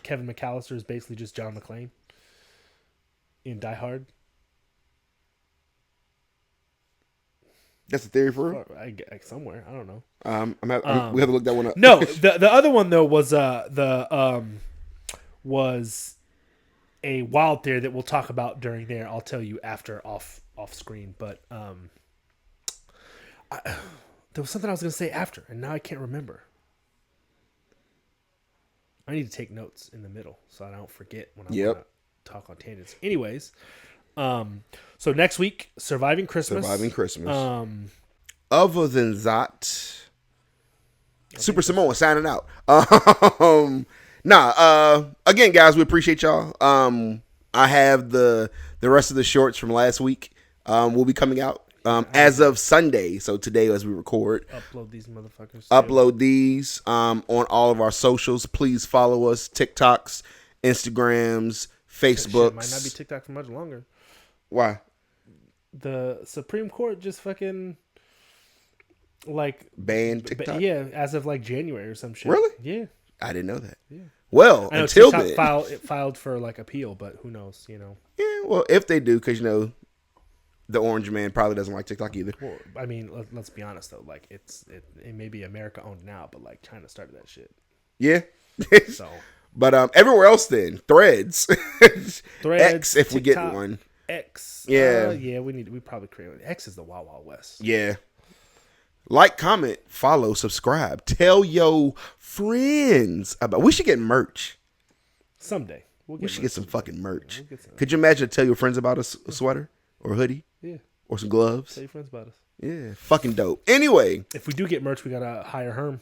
Kevin McAllister is basically just John McClane in Die Hard. That's a theory for real? Somewhere. I don't know. We have to look that one up. No, the other one though was a wild theory that we'll talk about during there. I'll tell you after off screen, but there was something I was going to say after, and now I can't remember. I need to take notes in the middle so I don't forget when I want to talk on tangents. Anyways, so next week, Surviving Christmas. Other than that, Super Samoa signing out. Again, guys, we appreciate y'all. I have the rest of the shorts from last week will be coming out as of Sunday. So today, as we record, upload these motherfuckers. Upload these on all of our socials. Please follow us: TikToks, Instagrams, Facebooks. Shit, might not be TikTok for much longer. Why? The Supreme Court just fucking banned TikTok. As of January or some shit. Really? Yeah. I didn't know that. Yeah. Well, I know until TikTok then, filed for appeal, but who knows? Yeah. Well, if they do, because the orange man probably doesn't like TikTok either. Well, I mean, let's be honest though. It may be America owned now, but China started that shit. Yeah. So. But everywhere else, then Threads, X, if TikTok, we get one. X. Yeah. We probably create one. X is the Wild Wild West. Yeah. Like, comment, follow, subscribe. Tell your friends about. We should get merch. Someday. We should get some fucking merch. Could you imagine tell your friends about a sweater or a hoodie? Yeah. Or some gloves? Tell your friends about us. Yeah. Fucking dope. Anyway. If we do get merch, we gotta hire Herm.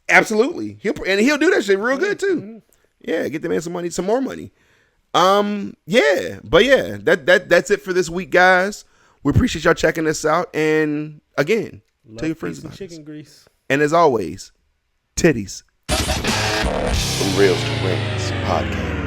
Absolutely. He'll do that shit real good too. Mm-hmm. Yeah. Get the man some more money. Yeah. But yeah, that's it for this week, guys. We appreciate y'all checking us out. And again, Love Tell your me friends some about chicken us. grease. And as always, titties. From Reels to Rings podcast.